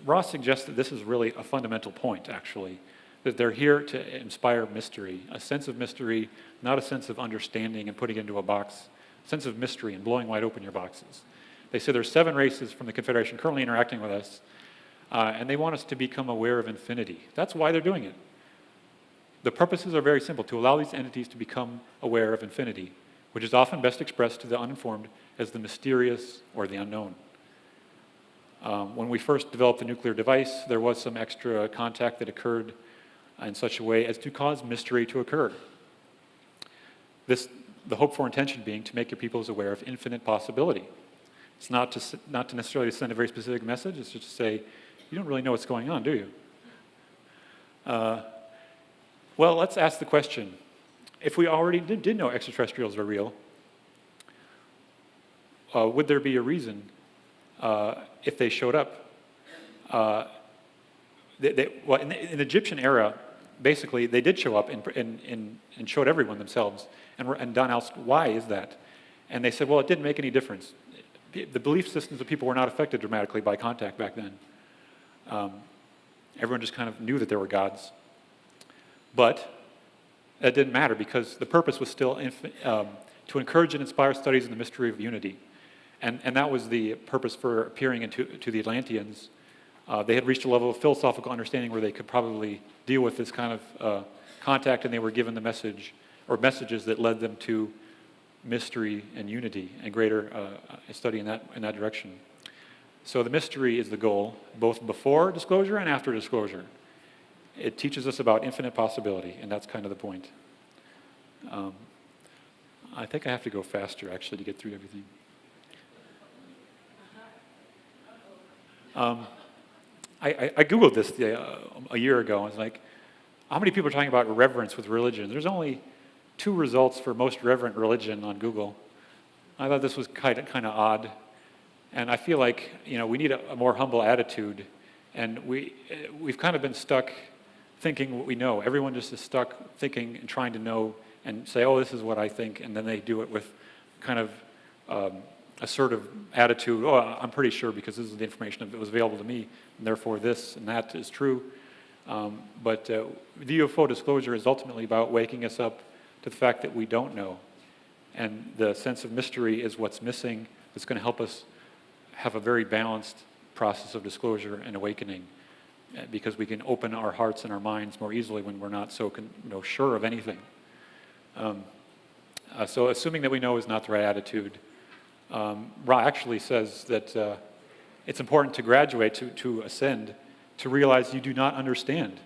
S1: Ra suggests that this is really a fundamental point, actually, that they're here to inspire mystery, a sense of mystery, not a sense of understanding and putting it into a box, a sense of mystery and blowing wide open your boxes. They say there's 7 races from the Confederation currently interacting with us, and they want us to become aware of infinity. That's why they're doing it. The purposes are very simple, to allow these entities to become aware of infinity, which is often best expressed to the uninformed as the mysterious or the unknown. When we first developed the nuclear device, there was some extra contact that occurred in such a way as to cause mystery to occur. The hope for intention being to make your peoples aware of infinite possibility. It's not to necessarily send a very specific message, it's just to say, you don't really know what's going on, do you? Well, let's ask the question. If we already did know extraterrestrials are real, would there be a reason if they showed up? Well, in the Egyptian era, basically, they did show up and showed everyone themselves. And Don asked, why is that? And they said, well, it didn't make any difference. The belief systems of people were not affected dramatically by contact back then. Everyone just kind of knew that there were gods. But that didn't matter because the purpose was still to encourage and inspire studies in the mystery of unity. And that was the purpose for appearing to the Atlanteans. They had reached a level of philosophical understanding where they could probably deal with this kind of contact, and they were given the message or messages that led them to mystery and unity and greater study in that direction. So the mystery is the goal, both before disclosure and after disclosure. It teaches us about infinite possibility, and that's kind of the point. I think I have to go faster, actually, to get through everything. I Googled this a year ago. I was like, how many people are talking about reverence with religion? There's only 2 results for most reverent religion on Google. I thought this was kind of odd. And I feel like, we need a more humble attitude. And we've kind of been stuck thinking what we know. Everyone just is stuck thinking and trying to know and say, oh, this is what I think. And then they do it with kind of assertive attitude. Oh, I'm pretty sure because this is the information that was available to me. And therefore this and that is true. But the UFO disclosure is ultimately about waking us up to the fact that we don't know. And the sense of mystery is what's missing. That's going to help us have a very balanced process of disclosure and awakening, because we can open our hearts and our minds more easily when we're not so sure of anything. So assuming that we know is not the right attitude, Ra actually says that it's important to graduate, to ascend, to realize you do not understand.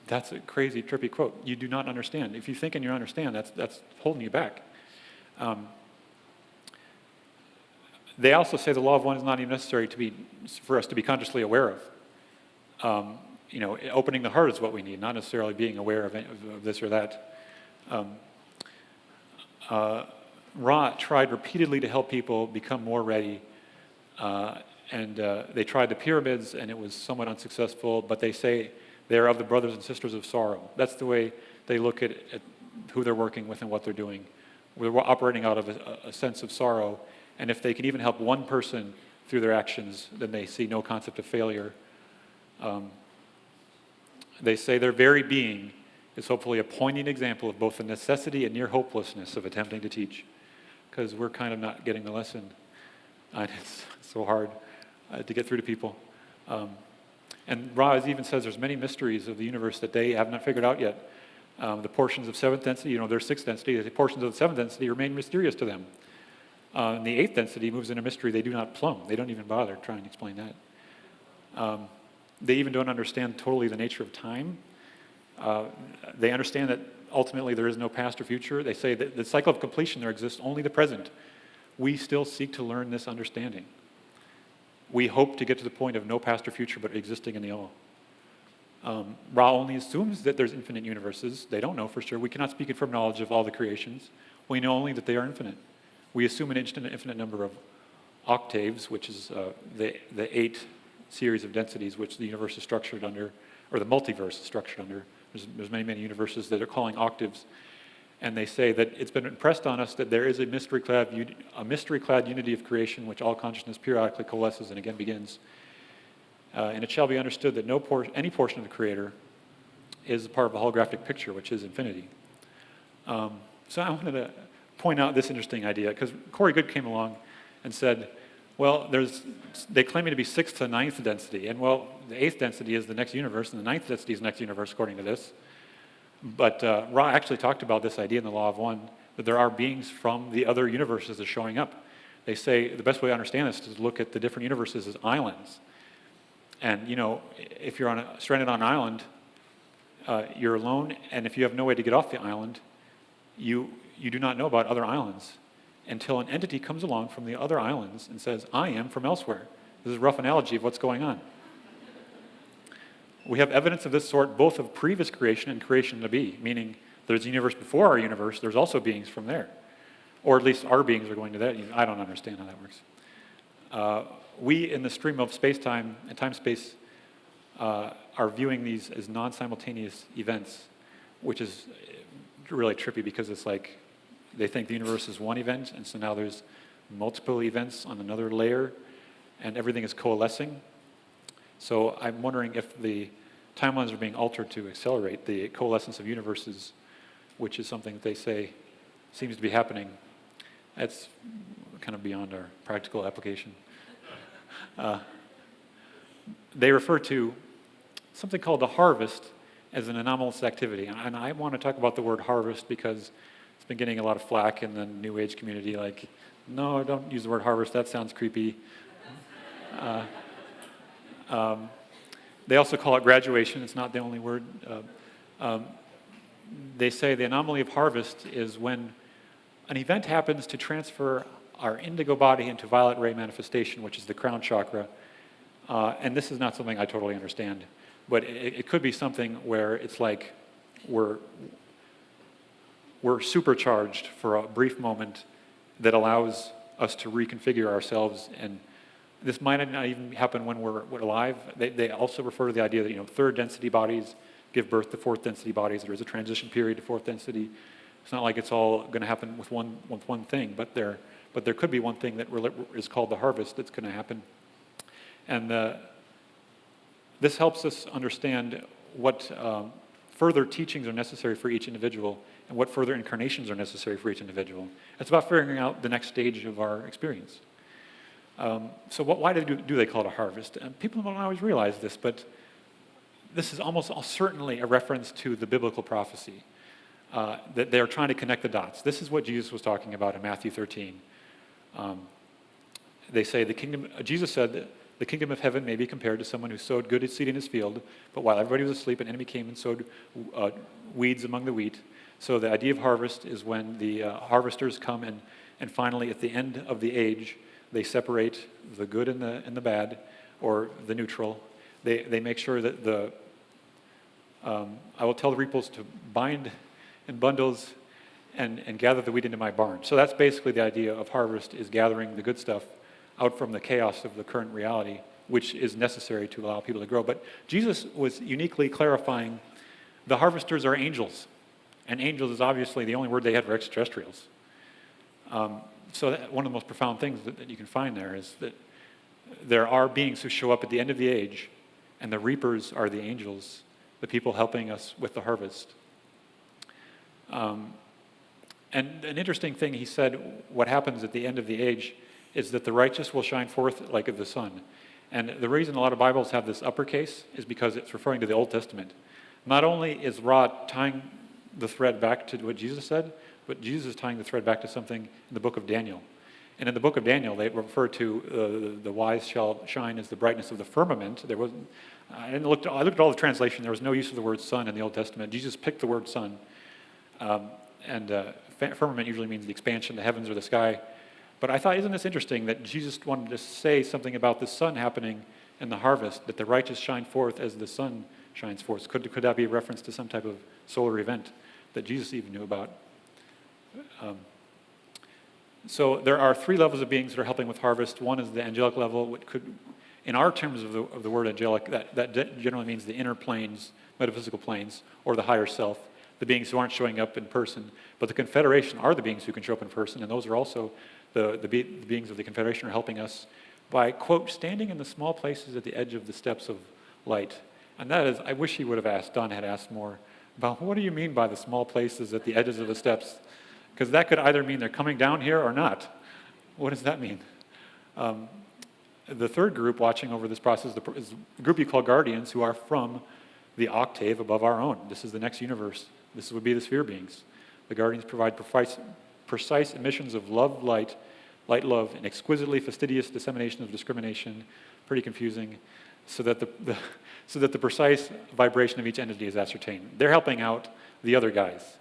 S1: That's a crazy, trippy quote. You do not understand. If you think and you understand, that's holding you back. They also say the law of one is not even necessary for us to be consciously aware of. Opening the heart is what we need, not necessarily being aware of this or that. Ra tried repeatedly to help people become more ready, and they tried the pyramids, and it was somewhat unsuccessful, but they say they're of the brothers and sisters of sorrow. That's the way they look at who they're working with and what they're doing. We're operating out of a sense of sorrow, and if they can even help one person through their actions, then they see no concept of failure. They say their very being is hopefully a poignant example of both the necessity and near hopelessness of attempting to teach, because we're kind of not getting the lesson. And it's so hard to get through to people. And Ra even says there's many mysteries of the universe that they have not figured out yet. The portions of 7th density, there's 6th density, the portions of the 7th density remain mysterious to them. And the 8th density moves into mystery they do not plumb. They don't even bother trying to explain that. They even don't understand totally the nature of time. They understand that ultimately there is no past or future. They say that the cycle of completion, there exists only the present. We still seek to learn this understanding. We hope to get to the point of no past or future, but existing in the all. Ra only assumes that there's infinite universes. They don't know for sure. We cannot speak from knowledge of all the creations. We know only that they are infinite. We assume an infinite number of octaves, which is the 8 series of densities which the universe is structured under, or the multiverse is structured under. There's many, many universes that are calling octaves. And they say that it's been impressed on us that there is a mystery-clad unity of creation which all consciousness periodically coalesces and again begins. And it shall be understood that any portion of the Creator is part of a holographic picture, which is infinity. So I wanted to point out this interesting idea, because Corey Goode came along and said, well, they claim it to be 6th to 9th density, and well, the 8th density is the next universe, and the 9th density is the next universe, according to this. But Ra actually talked about this idea in the Law of One, that there are beings from the other universes that are showing up. They say the best way to understand this is to look at the different universes as islands. And, if you're stranded on an island, you're alone, and if you have no way to get off the island, you do not know about other islands until an entity comes along from the other islands and says, I am from elsewhere. This is a rough analogy of what's going on. We have evidence of this sort both of previous creation and creation to be, meaning there's a universe before our universe, there's also beings from there. Or at least our beings are going to that. I don't understand how that works. We, in the stream of space-time and time-space, are viewing these as non-simultaneous events, which is really trippy because it's like they think the universe is one event, and so now there's multiple events on another layer, and everything is coalescing. So I'm wondering if the timelines are being altered to accelerate the coalescence of universes, which is something that they say seems to be happening. That's kind of beyond our practical application. They refer to something called the harvest as an anomalous activity. And I want to talk about the word harvest because it's been getting a lot of flack in the New Age community, like, no, don't use the word harvest, that sounds creepy. They also call it graduation. It's not the only word. They say the anomaly of harvest is when an event happens to transfer our indigo body into violet ray manifestation, which is the crown chakra. And this is not something I totally understand, but it could be something where it's like we're supercharged for a brief moment that allows us to reconfigure ourselves. And this might not even happen when we're alive. They also refer to the idea that third density bodies give birth to fourth density bodies. There is a transition period to fourth density. It's not like it's all going to happen with one thing, but there could be one thing that is called the harvest that's going to happen. And this helps us understand what further teachings are necessary for each individual and what further incarnations are necessary for each individual. It's about figuring out the next stage of our experience. So why do they call it a harvest? And people don't always realize this, but this is almost certainly a reference to the biblical prophecy, that they're trying to connect the dots. This is what Jesus was talking about in Matthew 13. They say Jesus said that the kingdom of heaven may be compared to someone who sowed good seed in his field, but while everybody was asleep, an enemy came and sowed weeds among the wheat. So the idea of harvest is when the harvesters come and finally at the end of the age, they separate the good and the bad, or the neutral. They make sure that I will tell the reapers to bind in bundles and gather the wheat into my barn. So that's basically the idea of harvest, is gathering the good stuff out from the chaos of the current reality, which is necessary to allow people to grow. But Jesus was uniquely clarifying the harvesters are angels, and angels is obviously the only word they had for extraterrestrials. So one of the most profound things that you can find there is that there are beings who show up at the end of the age, and the reapers are the angels, the people helping us with the harvest. And an interesting thing he said, what happens at the end of the age is that the righteous will shine forth like the sun. And the reason a lot of Bibles have this uppercase is because it's referring to the Old Testament. Not only is Ra tying the thread back to what Jesus said, but Jesus is tying the thread back to something in the book of Daniel. And in the book of Daniel, they refer to the wise shall shine as the brightness of the firmament. I looked at all the translation. There was no use of the word sun in the Old Testament. Jesus picked the word sun. Firmament usually means the expansion, the heavens or the sky. But I thought, isn't this interesting that Jesus wanted to say something about the sun happening in the harvest, that the righteous shine forth as the sun shines forth? Could that be a reference to some type of solar event that Jesus even knew about? So there are three levels of beings that are helping with harvest. One is the angelic level, which could, in our terms of the word angelic, that generally means the inner planes, metaphysical planes, or the higher self, the beings who aren't showing up in person. But the Confederation are the beings who can show up in person, and those are also the beings of the Confederation are helping us by, quote, standing in the small places at the edge of the steps of light. And that is, I wish he would have asked, Don had asked more about what do you mean by the small places at the edges of the steps? Because that could either mean they're coming down here or not. What does that mean? The third group watching over this process is the group you call guardians, who are from the octave above our own. This is the next universe. This would be the sphere beings. The guardians provide precise emissions of love, light, love, and exquisitely fastidious dissemination of discrimination, pretty confusing, so that the precise vibration of each entity is ascertained. They're helping out the other guys.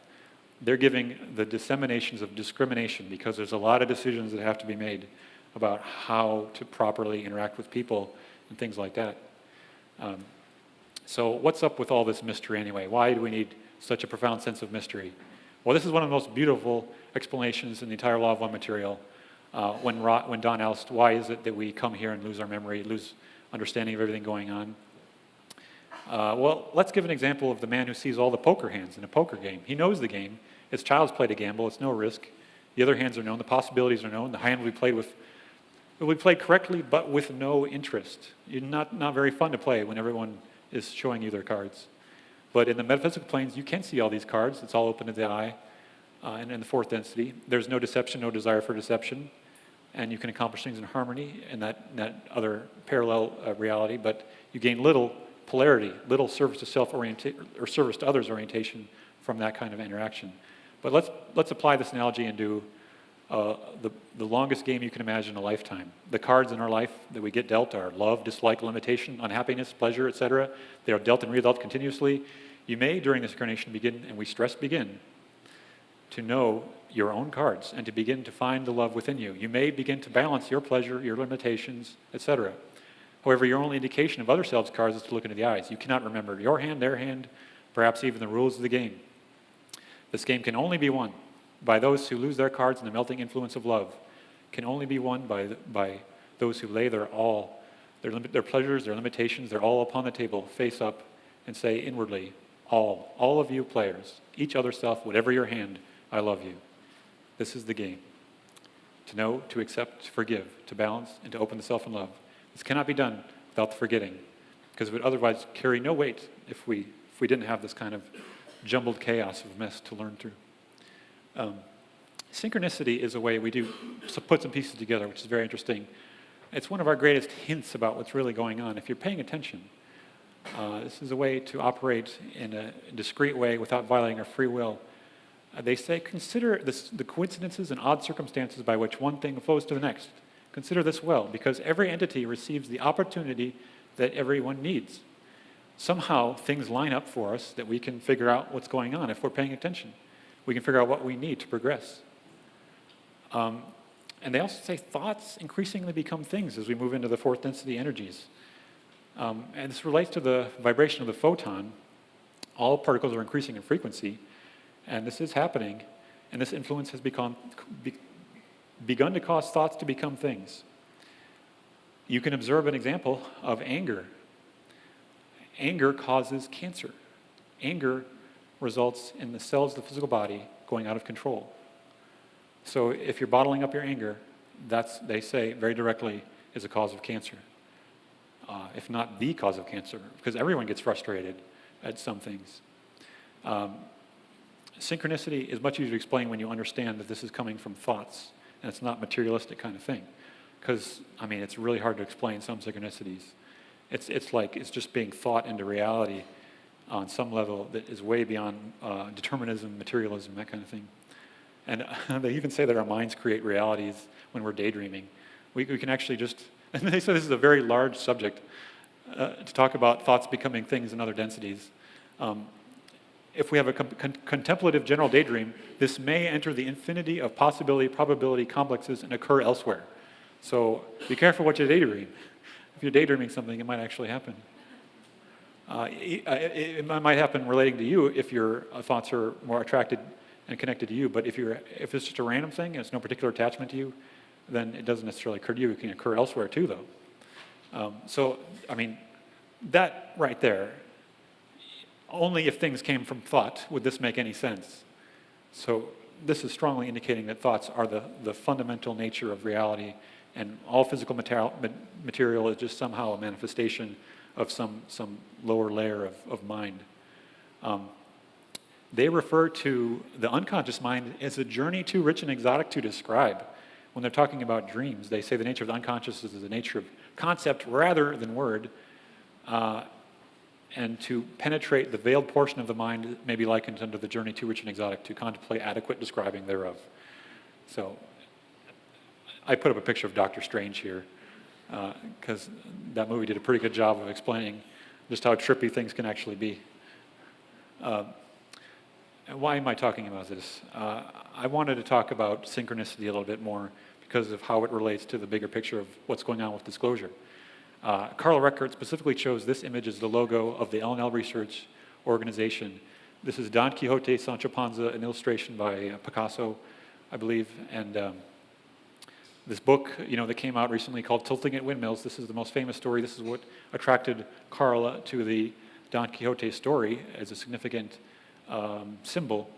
S1: They're giving the disseminations of discrimination, because there's a lot of decisions that have to be made about how to properly interact with people and things like that. So what's up with all this mystery anyway? Why do we need such a profound sense of mystery? Well, this is one of the most beautiful explanations in the entire Law of One material. When Don asked, why is it that we come here and lose our memory, lose understanding of everything going on? Well, let's give an example of the man who sees all the poker hands in a poker game. He knows the game. It's child's play to gamble. It's no risk. The other hands are known. The possibilities are known. The hand will be played with, it will be played correctly, but with no interest. You're not very fun to play when everyone is showing you their cards. But in the metaphysical planes, you can see all these cards. It's all open to the eye. And in the fourth density, there's no deception, no desire for deception. And you can accomplish things in harmony in that other parallel reality. But you gain little polarity, little service to self-orientation or service to others orientation from that kind of interaction. But let's apply this analogy and do the longest game you can imagine in a lifetime. The cards in our life that we get dealt are love, dislike, limitation, unhappiness, pleasure, etc. They are dealt and re-dealt continuously. You may, during this incarnation, begin, and we stress begin, to know your own cards and to begin to find the love within you. You may begin to balance your pleasure, your limitations, etc. However, your only indication of other selves' cards is to look into the eyes. You cannot remember your hand, their hand, perhaps even the rules of the game. This game can only be won by those who lose their cards in the melting influence of love, can only be won by those who lay their all, their pleasures, their limitations, their all upon the table, face up, and say inwardly, all of you players, each other self, whatever your hand, I love you. This is the game. To know, to accept, to forgive, to balance, and to open the self in love. This cannot be done without the forgetting, because it would otherwise carry no weight if we didn't have this kind of jumbled chaos of mess to learn through. Synchronicity is a way we do put some pieces together, which is very interesting. It's one of our greatest hints about what's really going on. If you're paying attention, this is a way to operate in a discrete way without violating our free will. They say, consider the coincidences and odd circumstances by which one thing flows to the next. Consider this well, because every entity receives the opportunity that everyone needs. Somehow, things line up for us that we can figure out what's going on if we're paying attention. We can figure out what we need to progress. And they also say thoughts increasingly become things as we move into the fourth density energies. And this relates to the vibration of the photon. All particles are increasing in frequency, and this is happening, and this influence has begun to cause thoughts to become things. You can observe an example of anger. Anger causes cancer. Anger results in the cells of the physical body going out of control. So if you're bottling up your anger, that's, they say very directly, is a cause of cancer. If not the cause of cancer, because everyone gets frustrated at some things. Synchronicity is much easier to explain when you understand that this is coming from thoughts, and it's not materialistic kind of thing. Because, I mean, it's really hard to explain some synchronicities. It's like it's just being thought into reality on some level that is way beyond determinism, materialism, that kind of thing. And they even say that our minds create realities when we're daydreaming. We can actually just, and they say this is a very large subject to talk about thoughts becoming things in other densities. If we have a contemplative general daydream, this may enter the infinity of possibility, probability complexes and occur elsewhere. So be careful what you daydream. If you're daydreaming something, it might actually happen. It might happen relating to you if your thoughts are more attracted and connected to you. But if it's just a random thing and it's no particular attachment to you, then it doesn't necessarily occur to you. It can occur elsewhere too, though. So, I mean, that right there, only if things came from thought would this make any sense. So this is strongly indicating that thoughts are the fundamental nature of reality And all physical material is just somehow a manifestation of some lower layer of mind. They refer to the unconscious mind as a journey too rich and exotic to describe. When they're talking about dreams, they say the nature of the unconscious is the nature of concept rather than word, and to penetrate the veiled portion of the mind may be likened unto the journey too rich and exotic to contemplate adequate describing thereof. So I put up a picture of Dr. Strange here because that movie did a pretty good job of explaining just how trippy things can actually be. Why am I talking about this? I wanted to talk about synchronicity a little bit more because of how it relates to the bigger picture of what's going on with disclosure. Carl Reckert specifically chose this image as the logo of the L&L Research Organization. This is Don Quixote, Sancho Panza, an illustration by Picasso, I believe, and this book, that came out recently called Tilting at Windmills. This is the most famous story. This is what attracted Carl to the Don Quixote story as a significant symbol.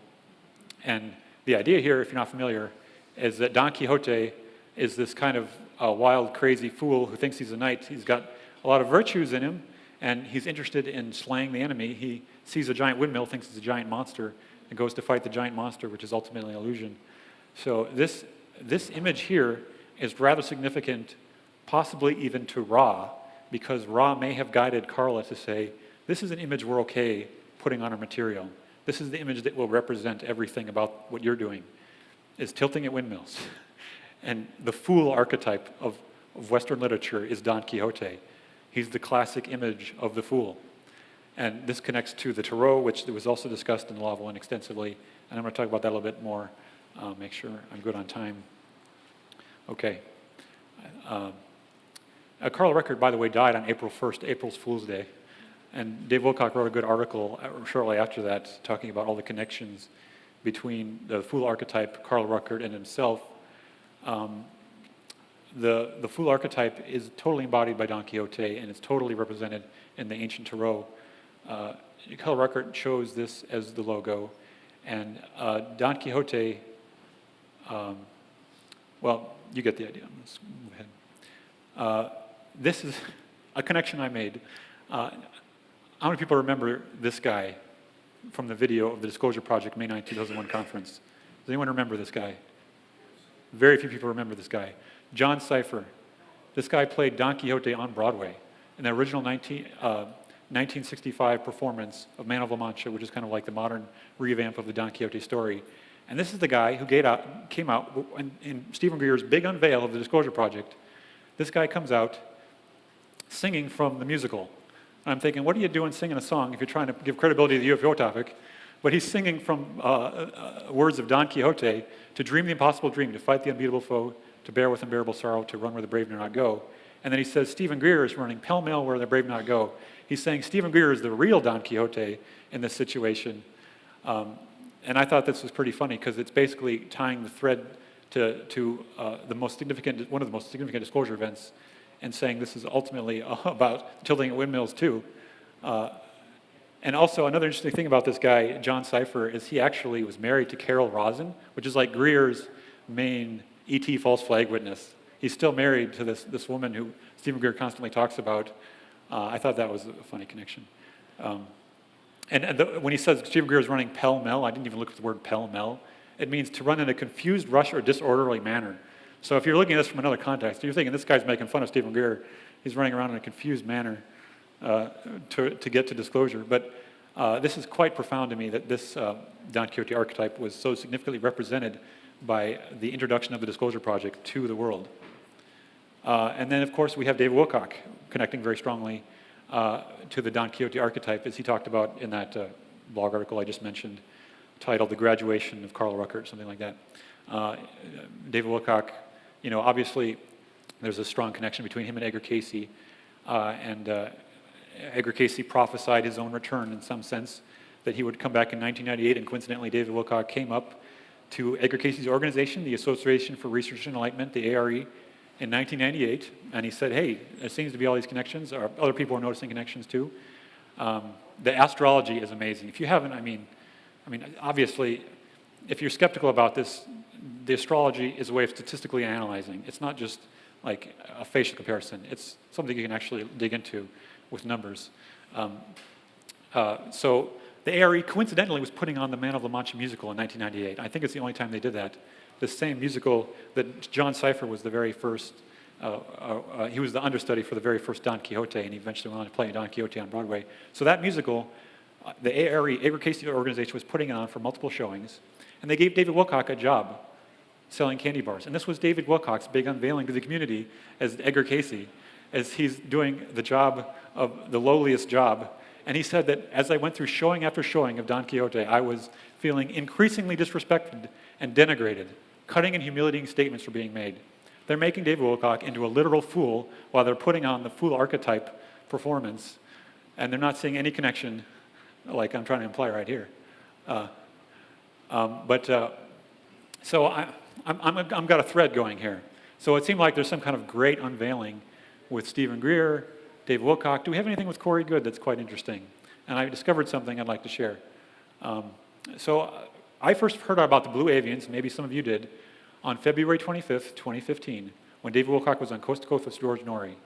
S1: And the idea here, if you're not familiar, is that Don Quixote is this kind of wild, crazy fool who thinks he's a knight. He's got a lot of virtues in him, and he's interested in slaying the enemy. He sees a giant windmill, thinks it's a giant monster, and goes to fight the giant monster, which is ultimately an illusion. So this image here is rather significant, possibly even to Ra, because Ra may have guided Carla to say, this is an image we're okay putting on our material. This is the image that will represent everything about what you're doing, is tilting at windmills. And the fool archetype of Western literature is Don Quixote. He's the classic image of the fool. And this connects to the Tarot, which was also discussed in Law of One extensively. And I'm going to talk about that a little bit more. Make sure I'm good on time. Okay. Carl Reckert, by the way, died on April 1st, April's Fool's Day. And Dave Wilcock wrote a good article shortly after that talking about all the connections between the Fool archetype, Carl Reckert, and himself. The Fool archetype is totally embodied by Don Quixote, and it's totally represented in the ancient Tarot. Carl Reckert chose this as the logo, and Don Quixote, well, you get the idea. Let's move ahead. This is a connection I made. How many people remember this guy from the video of the Disclosure Project May 9, 2001 conference? Does anyone remember this guy? Very few people remember this guy. John Cipher. This guy played Don Quixote on Broadway in the original 1965 performance of Man of La Mancha, which is kind of like the modern revamp of the Don Quixote story. And this is the guy who came out in Stephen Greer's big unveil of the Disclosure Project. This guy comes out singing from the musical. And I'm thinking, what are you doing singing a song if you're trying to give credibility to the UFO topic? But he's singing from words of Don Quixote, to dream the impossible dream, to fight the unbeatable foe, to bear with unbearable sorrow, to run where the brave do not go. And then he says, Stephen Greer is running pell-mell where the brave do not go. He's saying Stephen Greer is the real Don Quixote in this situation. And I thought this was pretty funny because it's basically tying the thread to the most significant, one of the most significant disclosure events, and saying this is ultimately about tilting at windmills too. And also another interesting thing about this guy, John Cipher, is he actually was married to Carol Rosin, which is like Greer's main ET false flag witness. He's still married to this woman who Stephen Greer constantly talks about. I thought that was a funny connection. When he says Stephen Greer is running pell-mell, I didn't even look at the word pell-mell. It means to run in a confused rush or disorderly manner. So if you're looking at this from another context, you're thinking this guy's making fun of Stephen Greer. He's running around in a confused manner to get to disclosure. But this is quite profound to me that this Don Quixote archetype was so significantly represented by the introduction of the Disclosure Project to the world. And then, of course, we have David Wilcock connecting very strongly to the Don Quixote archetype, as he talked about in that blog article I just mentioned, titled The Graduation of Carl Reckert, something like that. David Wilcock, obviously there's a strong connection between him and Edgar Cayce, and Edgar Cayce prophesied his own return in some sense, that he would come back in 1998, and coincidentally David Wilcock came up to Edgar Cayce's organization, the Association for Research and Enlightenment, the ARE, in 1998, and he said, hey, there seems to be all these connections, or other people are noticing connections too. The astrology is amazing. If you haven't, I mean, obviously, if you're skeptical about this, the astrology is a way of statistically analyzing. It's not just like a facial comparison. It's something you can actually dig into with numbers. So the ARE coincidentally was putting on the Man of La Mancha musical in 1998. I think it's the only time they did that. The same musical that John Cipher was the very first, he was the understudy for the very first Don Quixote, and he eventually went on to play Don Quixote on Broadway. So that musical, the ARE, Edgar Casey organization, was putting it on for multiple showings, and they gave David Wilcock a job selling candy bars. And this was David Wilcock's big unveiling to the community as Edgar Casey, as he's doing the job of the lowliest job. And he said that as I went through showing after showing of Don Quixote, I was feeling increasingly disrespected and denigrated. Cutting and humiliating statements were being made. They're making David Wilcock into a literal fool while they're putting on the Fool Archetype performance, and they're not seeing any connection, like I'm trying to imply right here. So I've got a thread going here. So it seemed like there's some kind of great unveiling with Stephen Greer, David Wilcock. Do we have anything with Corey Goode that's quite interesting? And I discovered something I'd like to share. I first heard about the Blue Avians, maybe some of you did, on February 25th, 2015, when David Wilcock was on Coast to Coast with George Norrie. In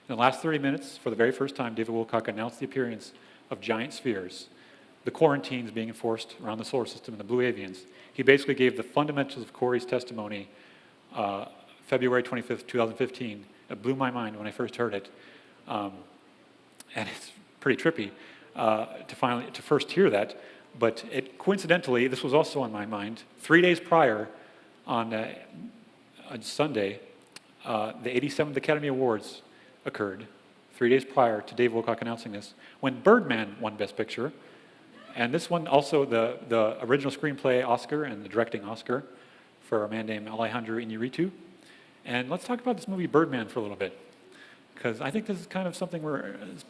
S1: the last 30 minutes, for the very first time, David Wilcock announced the appearance of giant spheres, the quarantines being enforced around the solar system, and the Blue Avians. He basically gave the fundamentals of Corey's testimony February 25th, 2015. It blew my mind when I first heard it. And it's pretty trippy to first hear that. But coincidentally, this was also on my mind. 3 days prior, on Sunday, the 87th Academy Awards occurred, 3 days prior to Dave Wilcock announcing this, when Birdman won Best Picture. And this one also the original screenplay Oscar and the directing Oscar for a man named Alejandro Iñárritu. And let's talk about this movie Birdman for a little bit, because I think this is kind of something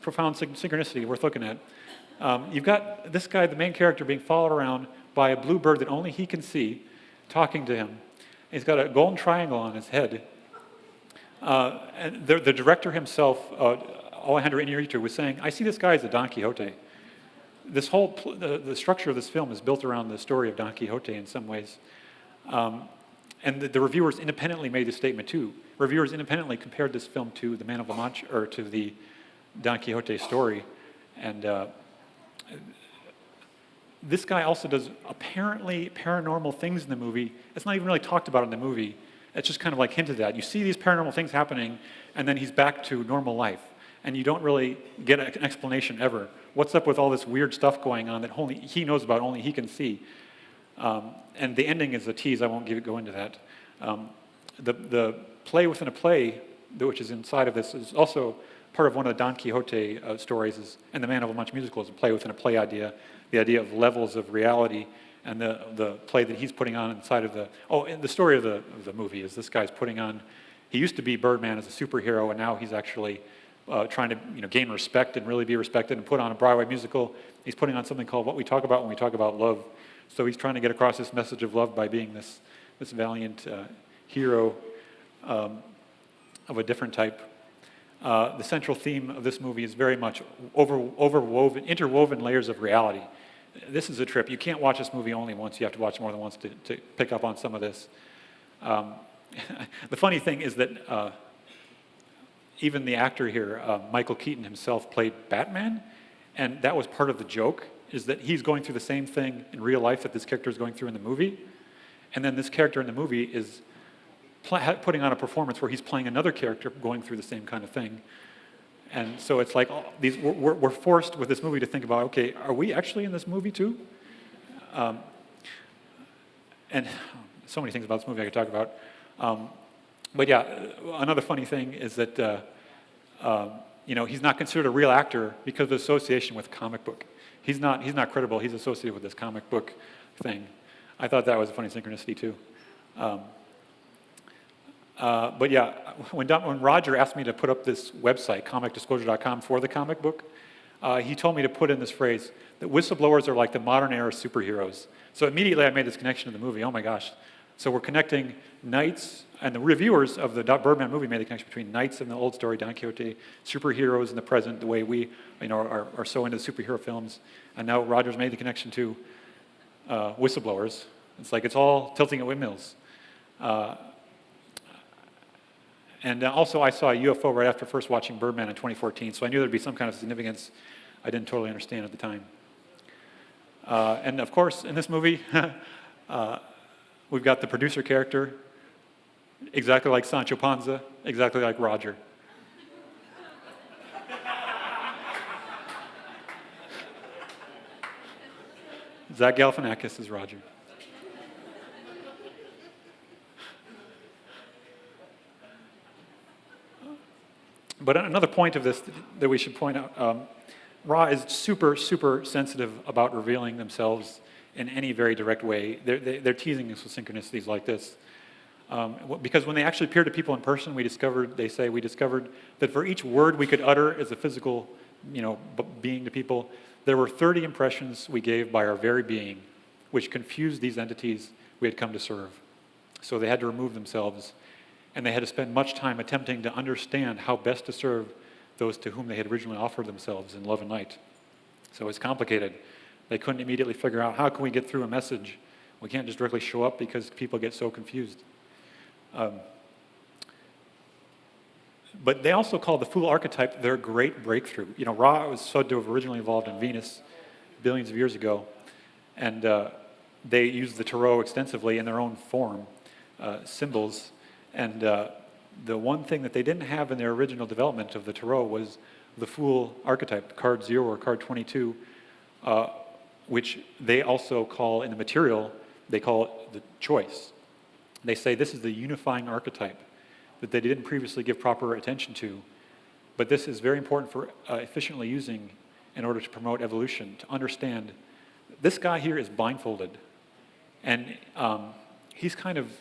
S1: profound synchronicity worth looking at. You've got this guy, the main character, being followed around by a blue bird that only he can see, talking to him. He's got a golden triangle on his head. And the director himself, Alejandro Iñárritu, was saying, I see this guy as a Don Quixote. This whole, the structure of this film is built around the story of Don Quixote in some ways. And the reviewers independently made this statement too. Reviewers independently compared this film to the Man of La Mancha, or to the Don Quixote story. And this guy also does apparently paranormal things in the movie. It's not even really talked about in the movie. It's just kind of like hinted at. You see these paranormal things happening, and then he's back to normal life. And you don't really get an explanation ever. What's up with all this weird stuff going on that only he knows about, only he can see? And the ending is a tease. I won't go into that. The play within a play, which is inside of this, is also part of one of the Don Quixote stories, and the Man of La Mancha musical is a play within a play idea, the idea of levels of reality, and the play that he's putting on inside of and the story of the movie is this guy's putting on, he used to be Birdman as a superhero, and now he's actually trying to gain respect and really be respected and put on a Broadway musical. He's putting on something called What We Talk About When We Talk About Love. So he's trying to get across this message of love by being this valiant hero of a different type. The central theme of this movie is very much interwoven layers of reality. This is a trip. You can't watch this movie only once. You have to watch more than once to pick up on some of this. The funny thing is that even the actor here, Michael Keaton himself, played Batman, and that was part of the joke, is that he's going through the same thing in real life that this character is going through in the movie, and then this character in the movie is putting on a performance where he's playing another character going through the same kind of thing. And so it's like we're forced with this movie to think about, okay, are we actually in this movie too? And so many things about this movie I could talk about. But yeah, another funny thing is that he's not considered a real actor because of association with comic book. He's not credible. He's associated with this comic book thing. I thought that was a funny synchronicity too. But yeah, when Roger asked me to put up this website, comicdisclosure.com, for the comic book, he told me to put in this phrase, that whistleblowers are like the modern era superheroes. So immediately I made this connection to the movie. Oh my gosh. So we're connecting Knights, and the reviewers of the Birdman movie made the connection between Knights in the old story, Don Quixote, superheroes in the present, the way we are so into superhero films. And now Roger's made the connection to whistleblowers. It's like it's all tilting at windmills. And also, I saw a UFO right after first watching Birdman in 2014, so I knew there'd be some kind of significance I didn't totally understand at the time. And of course, in this movie, we've got the producer character, exactly like Sancho Panza, exactly like Roger. Zach Galifianakis is Roger. But another point of this that we should point out, Ra is super, super sensitive about revealing themselves in any very direct way. They're teasing us with synchronicities like this. Because when they actually appear to people in person, we discovered that for each word we could utter as a physical, being to people, there were 30 impressions we gave by our very being, which confused these entities we had come to serve. So they had to remove themselves, and they had to spend much time attempting to understand how best to serve those to whom they had originally offered themselves in love and light. So it's complicated. They couldn't immediately figure out, how can we get through a message? We can't just directly show up because people get so confused. But they also call the Fool Archetype their great breakthrough. Ra was said to have originally evolved in Venus billions of years ago, and they used the tarot extensively in their own form, symbols, and the one thing that they didn't have in their original development of the tarot was the Fool Archetype, card 0 or card 22, which they also call, in the material, they call it the choice. They say this is the unifying archetype that they didn't previously give proper attention to, but this is very important for efficiently using in order to promote evolution, to understand this guy here is blindfolded, and he's kind of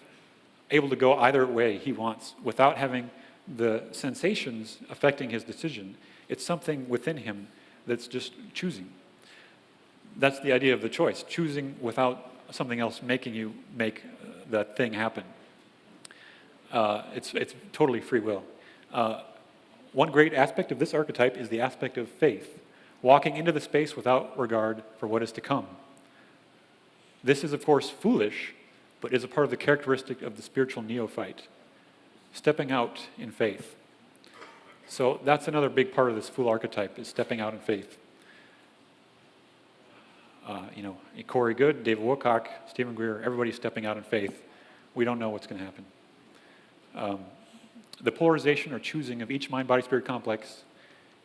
S1: able to go either way he wants without having the sensations affecting his decision. It's something within him that's just choosing. That's the idea of the choice, choosing without something else making you make that thing happen. It's totally free will. One great aspect of this archetype is the aspect of faith, walking into the space without regard for what is to come. This is, of course, foolish, but is a part of the characteristic of the spiritual neophyte, stepping out in faith. So that's another big part of this Fool Archetype, is stepping out in faith. Corey Goode, David Wilcock, Stephen Greer, everybody's stepping out in faith. We don't know what's going to happen. The polarization or choosing of each mind-body-spirit complex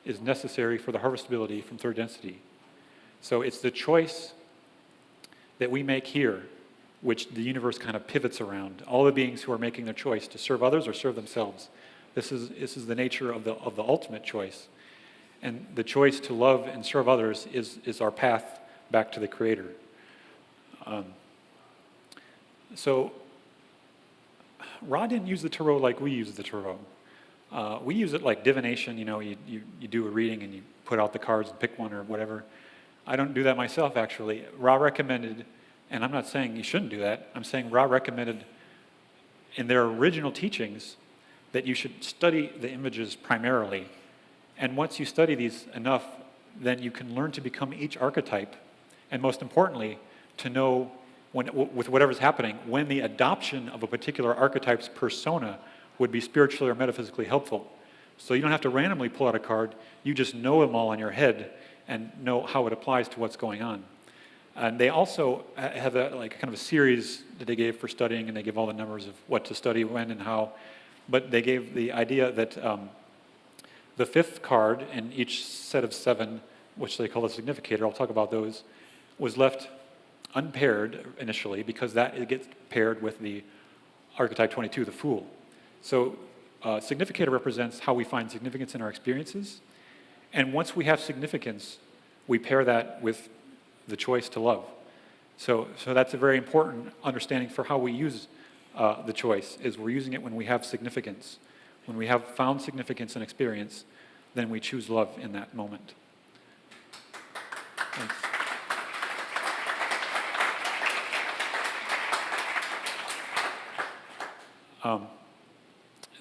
S1: is necessary for the harvestability from third density. So it's the choice that we make here which the universe kind of pivots around. All the beings who are making their choice to serve others or serve themselves. This is the nature of the ultimate choice. And the choice to love and serve others is our path back to the Creator. So Ra didn't use the tarot like we use the tarot. We use it like divination. You do a reading and you put out the cards and pick one or whatever. I don't do that myself, actually. Ra recommended, and I'm not saying you shouldn't do that, I'm saying Ra recommended in their original teachings that you should study the images primarily. And once you study these enough, then you can learn to become each archetype, and most importantly, to know with whatever's happening, when the adoption of a particular archetype's persona would be spiritually or metaphysically helpful. So you don't have to randomly pull out a card, you just know them all in your head and know how it applies to what's going on. And they also have kind of a series that they gave for studying, and they give all the numbers of what to study, when, and how. But they gave the idea that the fifth card in each set of 7, which they call the significator, I'll talk about those, was left unpaired initially because it gets paired with the archetype 22, the Fool. So significator represents how we find significance in our experiences. And once we have significance, we pair that with the choice to love. So that's a very important understanding for how we use the choice, is we're using it when we have significance. When we have found significance in experience, then we choose love in that moment. Thanks.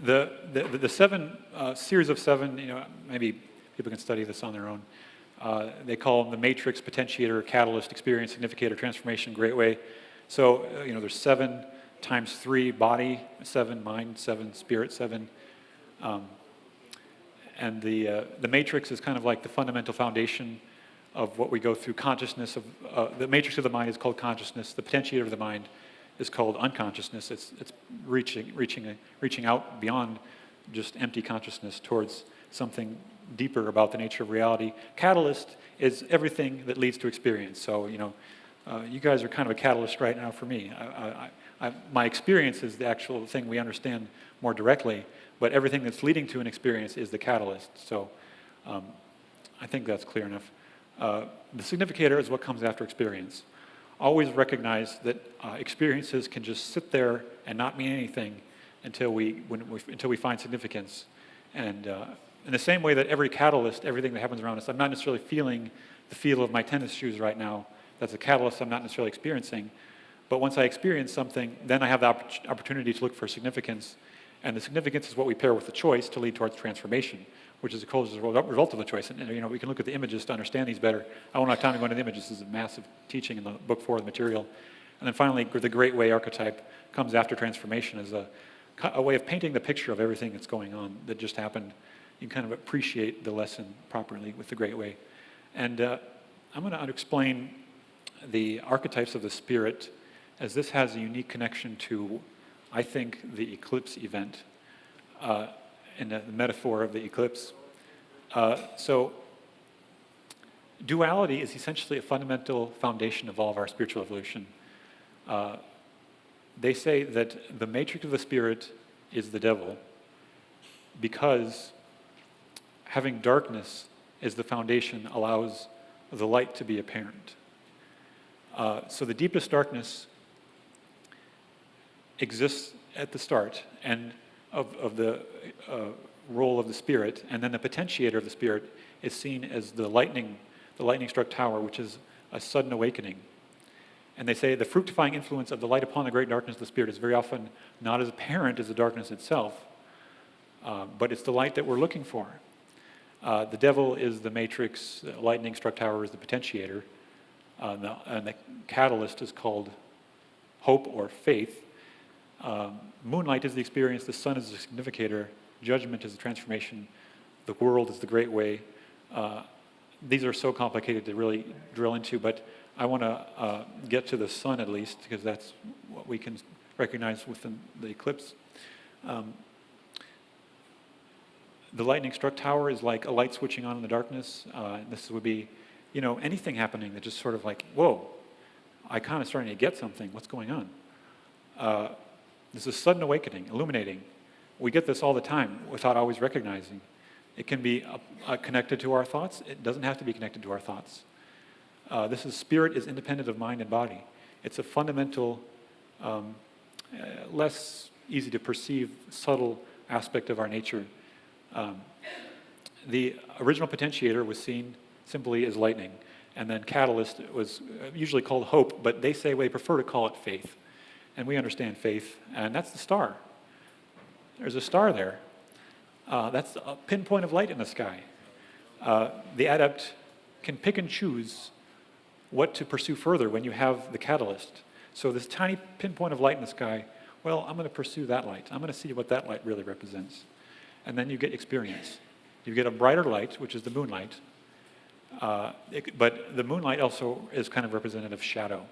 S1: The 7 series of 7, maybe people can study this on their own. They call them the matrix, potentiator, catalyst, experience, significator, transformation, great way. So, there's 7 times 3, body, 7, mind, 7, spirit, 7. And the matrix is kind of like the fundamental foundation of what we go through. Consciousness of the matrix of the mind is called consciousness. The potentiator of the mind is called unconsciousness. It's reaching out beyond just empty consciousness towards something deeper about the nature of reality. Catalyst is everything that leads to experience. So you guys are kind of a catalyst right now for me. My experience is the actual thing we understand more directly, but everything that's leading to an experience is the catalyst. So I think that's clear enough. The significator is what comes after experience. Always recognize that experiences can just sit there and not mean anything until we find significance. And in the same way that every catalyst, everything that happens around us, I'm not necessarily feeling the feel of my tennis shoes right now. That's a catalyst I'm not necessarily experiencing. But once I experience something, then I have the opportunity to look for significance. And the significance is what we pair with the choice to lead towards transformation, which is a cause result of the choice. And we can look at the images to understand these better. I won't have time to go into the images. This is a massive teaching in the book 4 of the material. And then finally, the Great Way archetype comes after transformation as a way of painting the picture of everything that's going on that just happened. You can kind of appreciate the lesson properly with the Great Way. And I'm going to explain the archetypes of the spirit, as this has a unique connection to, I think, the eclipse event, and the metaphor of the eclipse. So duality is essentially a fundamental foundation of all of our spiritual evolution. They say that the matrix of the spirit is the devil because having darkness as the foundation allows the light to be apparent. So the deepest darkness exists at the start and of the role of the spirit, and then the potentiator of the spirit is seen as the lightning-struck tower, which is a sudden awakening. And they say the fructifying influence of the light upon the great darkness of the spirit is very often not as apparent as the darkness itself, but it's the light that we're looking for. The devil is the matrix, the lightning-struck tower is the potentiator, and the catalyst is called hope or faith. Moonlight is the experience, the sun is the significator, judgment is the transformation, the world is the great way. These are so complicated to really drill into, but I want to get to the sun at least, because that's what we can recognize within the eclipse. The lightning-struck tower is like a light switching on in the darkness. This would be, anything happening that just sort of like, whoa, I kind of starting to get something. What's going on? This is sudden awakening, illuminating. We get this all the time without always recognizing. It can be connected to our thoughts. It doesn't have to be connected to our thoughts. This is spirit is independent of mind and body. It's a fundamental, less easy to perceive, subtle aspect of our nature. The original potentiator was seen simply as lightning, and then catalyst was usually called hope, but they say they prefer to call it faith. And we understand faith, and that's the star. There's a star there. That's a pinpoint of light in the sky. The adept can pick and choose what to pursue further when you have the catalyst. So this tiny pinpoint of light in the sky, well, I'm going to pursue that light. I'm going to see what that light really represents. And then you get experience. You get a brighter light, which is the moonlight. But the moonlight also is kind of representative of shadow.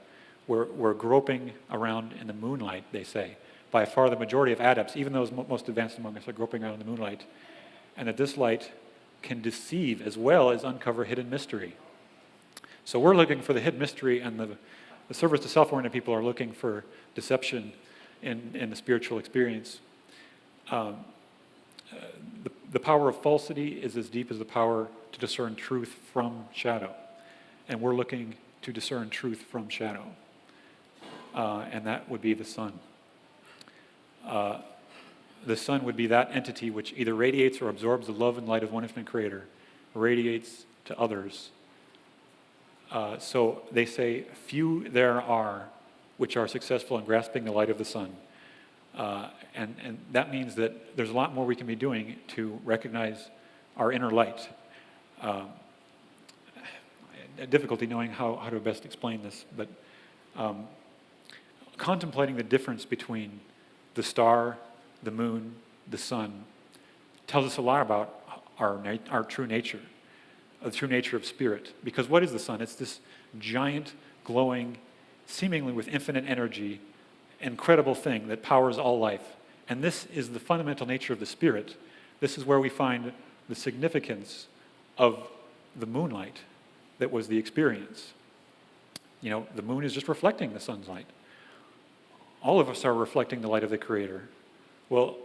S1: We're groping around in the moonlight, they say. By far the majority of adepts, even those most advanced among us, are groping around in the moonlight. And that this light can deceive as well as uncover hidden mystery. So we're looking for the hidden mystery, and the service to self-oriented people are looking for deception in the spiritual experience. The power of falsity is as deep as the power to discern truth from shadow. And we're looking to discern truth from shadow. And that would be the sun. The sun would be that entity which either radiates or absorbs the love and light of one infinite creator, radiates to others. So they say, few there are which are successful in grasping the light of the sun. And that means that there's a lot more we can be doing to recognize our inner light. Difficulty knowing how to best explain this, but contemplating the difference between the star, the moon, the sun, tells us a lot about our true nature, the true nature of spirit. Because what is the sun? It's this giant, glowing, seemingly with infinite energy, incredible thing that powers all life. And this is the fundamental nature of the spirit. This is where we find the significance of the moonlight that was the experience. You know, the moon is just reflecting the sun's light. All of us are reflecting the light of the Creator. Well,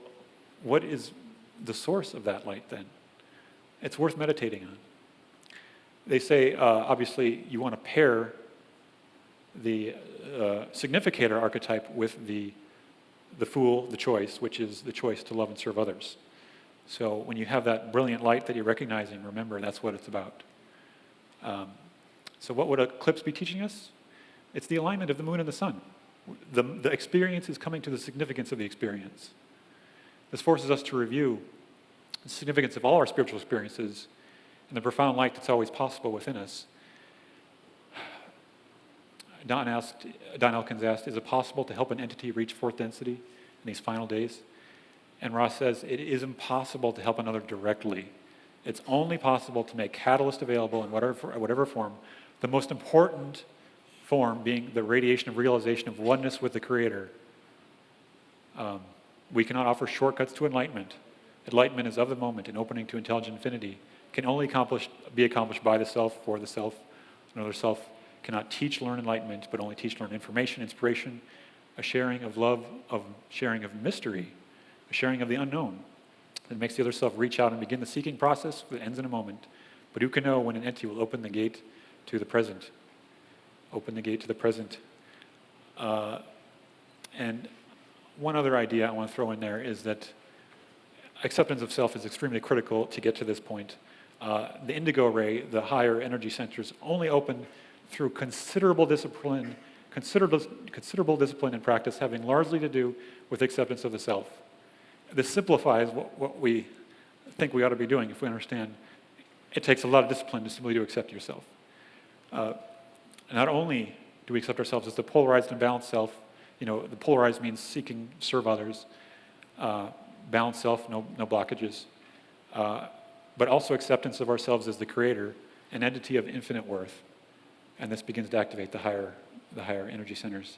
S1: what is the source of that light then? It's worth meditating on. They say, obviously, you want to pair the significator archetype with the fool, the choice, which is the choice to love and serve others. So when you have that brilliant light that you're recognizing, remember, that's what it's about. So what would Eclipse be teaching us? It's the alignment of the moon and the sun. The experience is coming to the significance of the experience. This forces us to review the significance of all our spiritual experiences and the profound light that's always possible within us. Don Elkins asked, is it possible to help an entity reach fourth density in these final days? And Ross says, it is impossible to help another directly. It's only possible to make catalyst available in whatever form, the most important form being the radiation of realization of oneness with the Creator. We cannot offer shortcuts to enlightenment. Enlightenment is of the moment and opening to intelligent infinity. Can only be accomplished by the self, for the self. Another self cannot teach, learn enlightenment, but only teach, learn information, inspiration, a sharing of love, a sharing of mystery, a sharing of the unknown that makes the other self reach out and begin the seeking process that ends in a moment. But who can know when an entity will open the gate to the present? Open the gate to the present. And one other idea I want to throw in there is that acceptance of self is extremely critical to get to this point. The indigo ray, the higher energy centers, only open through considerable discipline and practice, having largely to do with acceptance of the self. This simplifies what we think we ought to be doing if we understand it takes a lot of discipline to simply to accept yourself. Not only do we accept ourselves as the polarized and balanced self, the polarized means seeking, serve others, balanced self, no blockages, but also acceptance of ourselves as the Creator, an entity of infinite worth. And this begins to activate the higher energy centers.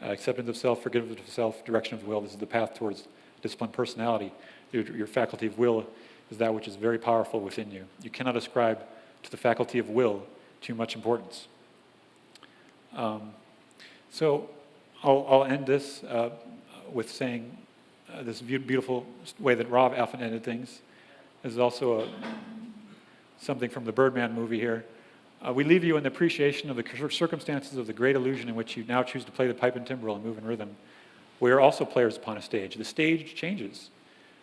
S1: Acceptance of self, forgiveness of self, direction of the will. This is the path towards disciplined personality. Your faculty of will is that which is very powerful within you. You cannot ascribe to the faculty of will too much importance. So I'll end this with saying this beautiful way that Rob often ended things. This is also something from the Birdman movie here. We leave you in the appreciation of the circumstances of the great illusion in which you now choose to play the pipe and timbrel and move in rhythm. We are also players upon a stage. The stage changes.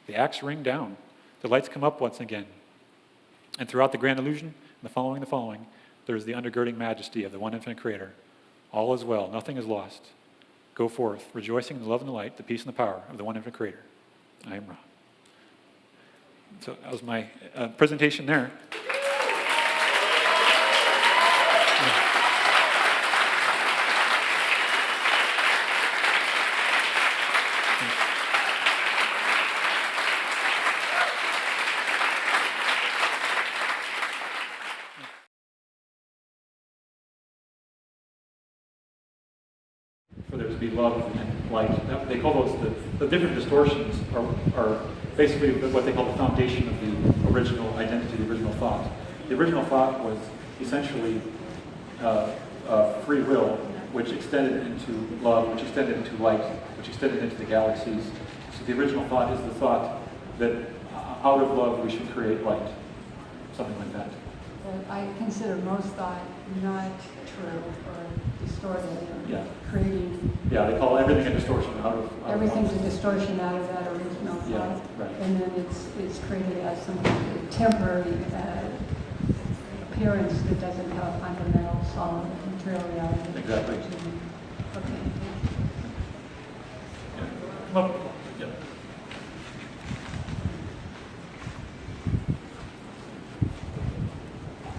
S1: The acts ring down. The lights come up once again. And throughout the grand illusion, and the following, there is the undergirding majesty of the one infinite Creator. All is well. Nothing is lost. Go forth, rejoicing in the love and the light, the peace and the power of the one infinite Creator. I am Ra. So that was my presentation there. For there to be love and light. They call those the different distortions are basically what they call the foundation of the original identity, the original thought. The original thought was essentially free will, which extended into love, which extended into light, which extended into the galaxies. So the original thought is the thought that out of love we should create light, something like that.
S2: I consider most thought not true or distorted or creating.
S1: Yeah, they call everything a distortion out of
S2: everything's a distortion out of that original thought.
S1: Yeah, right.
S2: And then it's created as some temporary appearance that doesn't have a fundamental solid material reality.
S1: Exactly.
S2: Okay.
S1: Yeah. Well, yeah.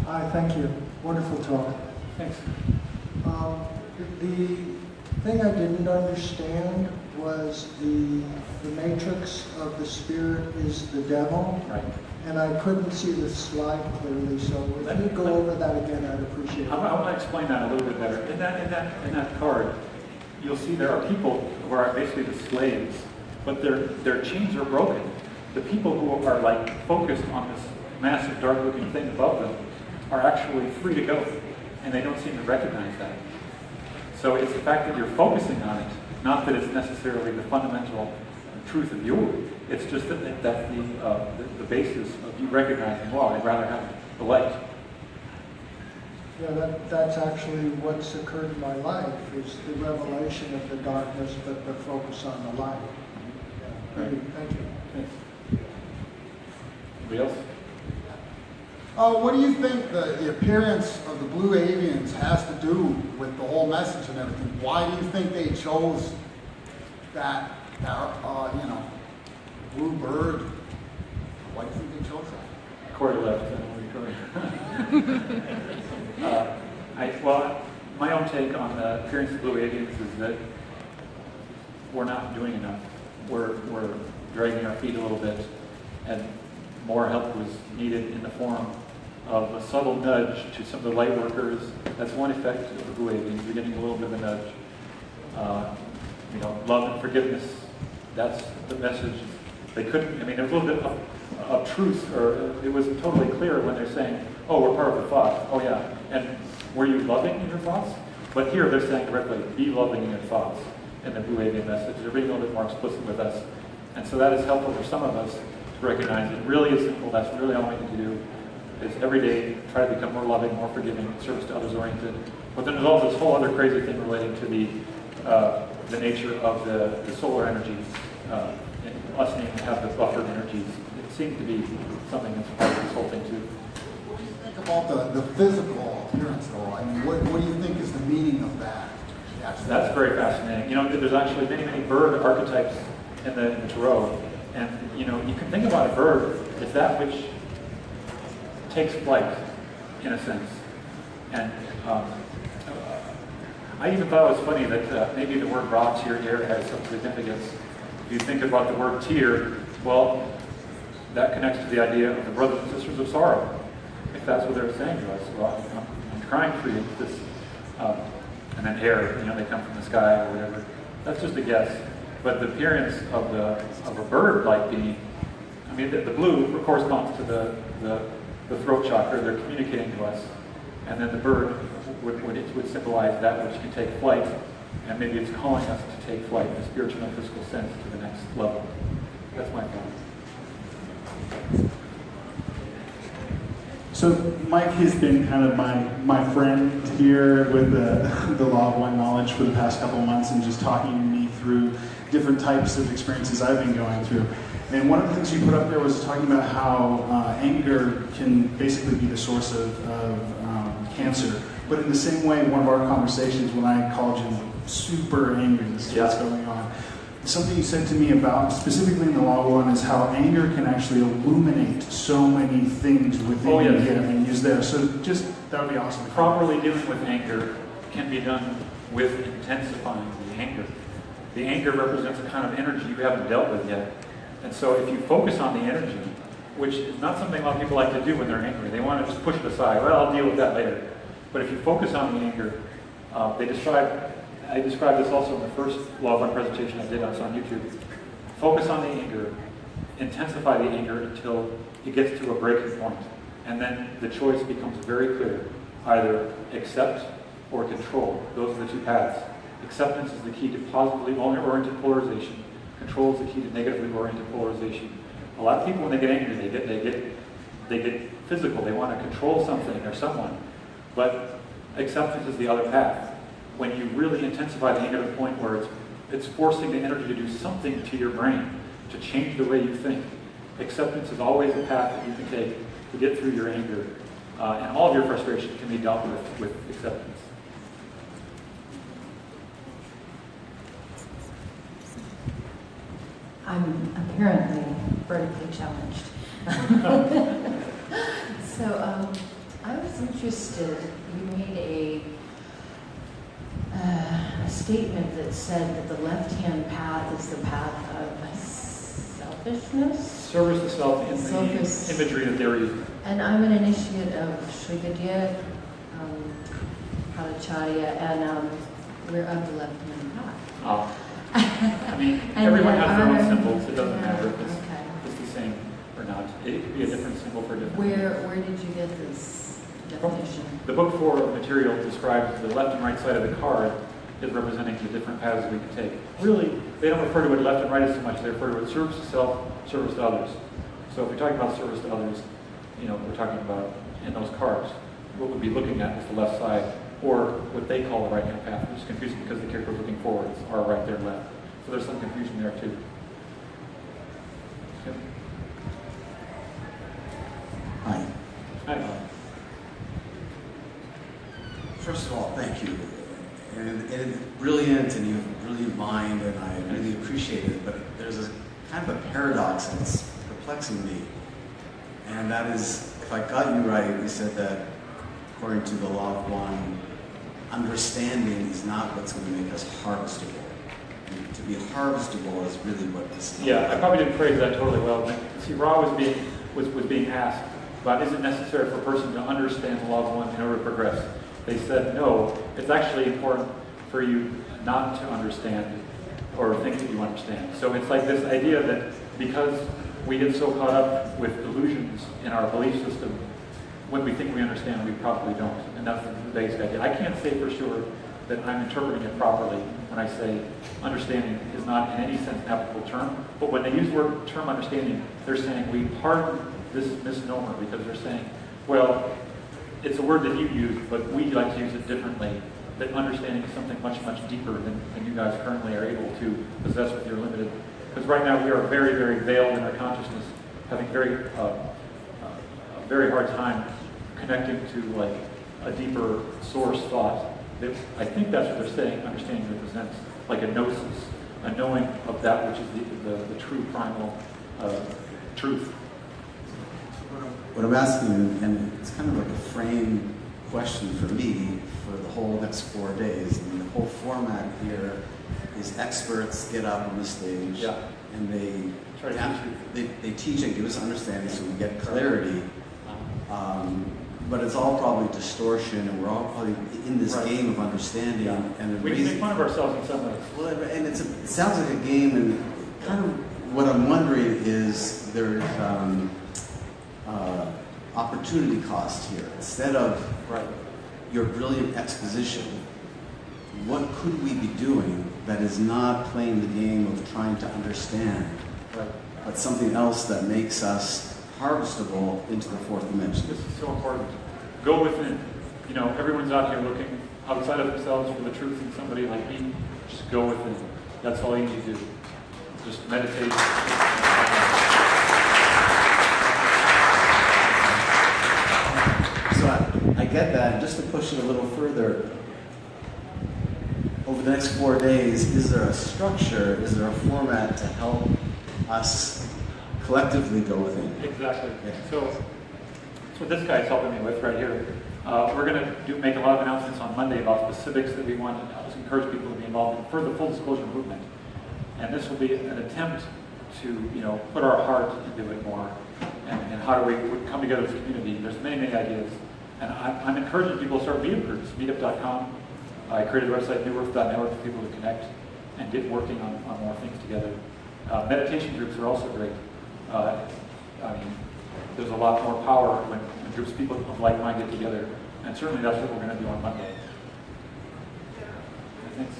S3: Hi, thank you. Wonderful talk.
S1: Thanks.
S3: The thing I didn't understand was the matrix of the spirit is the devil.
S1: Right.
S3: And I couldn't see the slide clearly, so if you go over that again, I'd appreciate it.
S1: I want to explain that a little bit better. In that card, you'll see there are people who are basically the slaves, but their chains are broken. The people who are like focused on this massive dark-looking thing above them are actually free to go, and they don't seem to recognize that. So it's the fact that you're focusing on it, not that it's necessarily the fundamental truth of you. It's just that that's the basis of you recognizing, well, I'd rather have the light.
S3: Yeah, that's actually what's occurred in my life, is the revelation of the darkness, but the focus on the light. Yeah.
S1: Right.
S3: Thank you.
S1: Thanks. Anybody else?
S4: What do you think the appearance of the blue avians has to do with the whole message and everything? Why do you think they chose that blue bird? Why do you think they chose that?
S1: Corey left. Well, my own take on the appearance of blue avians is that we're not doing enough. We're dragging our feet a little bit, and more help was needed in the form of a subtle nudge to some of the light workers. That's one effect of the blue avians. You're getting a little bit of a nudge. Love and forgiveness. That's the message. They couldn't. I mean, there was a little bit of truth, or it was totally clear when they're saying, "Oh, we're part of the thought." Oh, yeah. And were you loving in your thoughts? But here they're saying directly, "Be loving in your thoughts." In the blue avian message, they're being a little bit more explicit with us, and so that is helpful for some of us to recognize it really is simple. That's really all we need to do. Is every day try to become more loving, more forgiving, service to others oriented. But then there's also this whole other crazy thing relating to the nature of the solar energies, and us needing to have the buffered energies. It seems to be something that's part of this whole thing too.
S4: What do you think about the physical appearance, though? I mean, what do you think is the meaning of that?
S1: That's very fascinating. There's actually many bird archetypes in the tarot, and you can think about a bird as that which takes flight, in a sense. And I even thought it was funny that maybe the word raw tier here has some significance. If you think about the word tier, well, that connects to the idea of the brothers and sisters of sorrow. If that's what they're saying to us, well, I'm crying for you. This, and then air, they come from the sky or whatever. That's just a guess. But the appearance of a bird-like being, I mean, the blue corresponds to the throat chakra. They're communicating to us, and then the bird would symbolize that which can take flight, and maybe it's calling us to take flight in a spiritual and physical sense to the next level. That's my thought.
S5: So Mike has been kind of my friend here with the Law of One Knowledge for the past couple of months, and just talking me through different types of experiences I've been going through. And one of the things you put up there was talking about how anger can basically be the source of cancer. But in the same way, one of our conversations when I called you super angry, this is what's going on. Something you said to me about, specifically in the Law of One, is how anger can actually illuminate so many things within you and use there. So that would be awesome.
S1: Properly dealing with anger can be done with intensifying the anger. The anger represents a kind of energy you haven't dealt with yet. And so if you focus on the energy, which is not something a lot of people like to do when they're angry, they want to just push it aside. Well, I'll deal with that later. But if you focus on the anger, I described this also in the first Law of One presentation I did on YouTube. Focus on the anger, intensify the anger until it gets to a breaking point. And then the choice becomes very clear. Either accept or control. Those are the two paths. Acceptance is the key to positively oriented polarization. Control is the key to negatively oriented polarization. A lot of people, when they get angry, they get physical. They want to control something or someone. But acceptance is the other path. When you really intensify the anger to the point where it's forcing the energy to do something to your brain, to change the way you think. Acceptance is always a path that you can take to get through your anger. And all of your frustration can be dealt with acceptance.
S6: I'm apparently vertically challenged. So I was interested, you made a statement that said that the left-hand path is the path of selfishness.
S1: Service to self in
S6: Selfish.
S1: the imagery that they were using.
S6: And I'm an initiate of Srividya, Padacharya, and we're of the left-hand path.
S1: I mean,
S6: And
S1: everyone
S6: yet
S1: has their own
S6: our-
S1: symbols. It doesn't
S6: yeah,
S1: matter if it's,
S6: okay.
S1: it's the same or not. It could be a different symbol for a different.
S6: Where did you get this definition?
S1: The book 4 of the material describes the left and right side of the card is representing the different paths we can take. Really, they don't refer to it left and right as so much. They refer to it service to self, service to others. So if you're talking about service to others, we're talking about in those cards, what we'd be looking at is the left side, or what they call the right-hand path, which is confusing because the character is looking forward. It's our right, their left. So there's some confusion there too. Yep.
S7: Hi.
S1: Hi.
S7: First of all, thank you. And it's brilliant, and you have a brilliant mind, and I really appreciate it. But there's a kind of a paradox that's perplexing me. And that is, if I got you right, you said that according to the law of one, understanding is not what's going to make us harvestable. And to be harvestable is really what this is.
S1: Yeah, I probably didn't phrase that totally well. But see, Ra was being asked about, is it necessary for a person to understand the law of one in order to progress? They said, no, it's actually important for you not to understand or think that you understand. So it's like this idea that because we get so caught up with illusions in our belief system, when we think we understand, we probably don't. And that's the basic idea. I can't say for sure that I'm interpreting it properly when I say understanding is not in any sense an applicable term. But when they use the term understanding, they're saying we pardon this misnomer because they're saying, well, it's a word that you use, but we like to use it differently. That understanding is something much, much deeper than you guys currently are able to possess with your limited. Because right now we are very, very veiled in our consciousness, having a very hard time connecting to like a deeper source thought. I think that's what they're saying. Understanding represents like a gnosis, a knowing of that which is the true primal truth.
S7: What I'm asking you, and it's kind of like a frame question for me for the whole next 4 days. I mean, the whole format here is experts get up on the stage,
S1: Yeah.
S7: and they
S1: Try to teach you.
S7: they teach and give us understanding so we get clarity. But it's all probably distortion, and we're all probably in this
S1: Right.
S7: game of understanding.
S1: Yeah.
S7: And
S1: We can make fun of ourselves in some ways.
S7: well, and it sounds like a game, and kind of what I'm wondering is there's opportunity cost here. Instead of
S1: Right.
S7: your brilliant exposition, what could we be doing that is not playing the game of trying to understand,
S1: Right.
S7: but something else that makes us harvestable into the fourth dimension?
S1: This is so important. Go within. Everyone's out here looking outside of themselves for the truth in somebody like me. Just go within. That's all you need to do. Just meditate.
S7: So I get that. Just to push it a little further, over the next 4 days, is there a structure, is there a format to help us collectively go within?
S1: Exactly.
S7: Yeah.
S1: So that's what this guy's helping me with right here. We're going to make a lot of announcements on Monday about specifics that we want to encourage people to be involved in for the full disclosure movement. And this will be an attempt to, put our heart into it more. And how do we come together as a community? There's many, many ideas. And I'm encouraging people to start meetup groups, meetup.com. I created a website, newearth.network, for people to connect and get working on more things together. Meditation groups are also great. There's a lot more power when groups of people of like mind get together. And certainly that's what we're going to do on Monday. Thanks.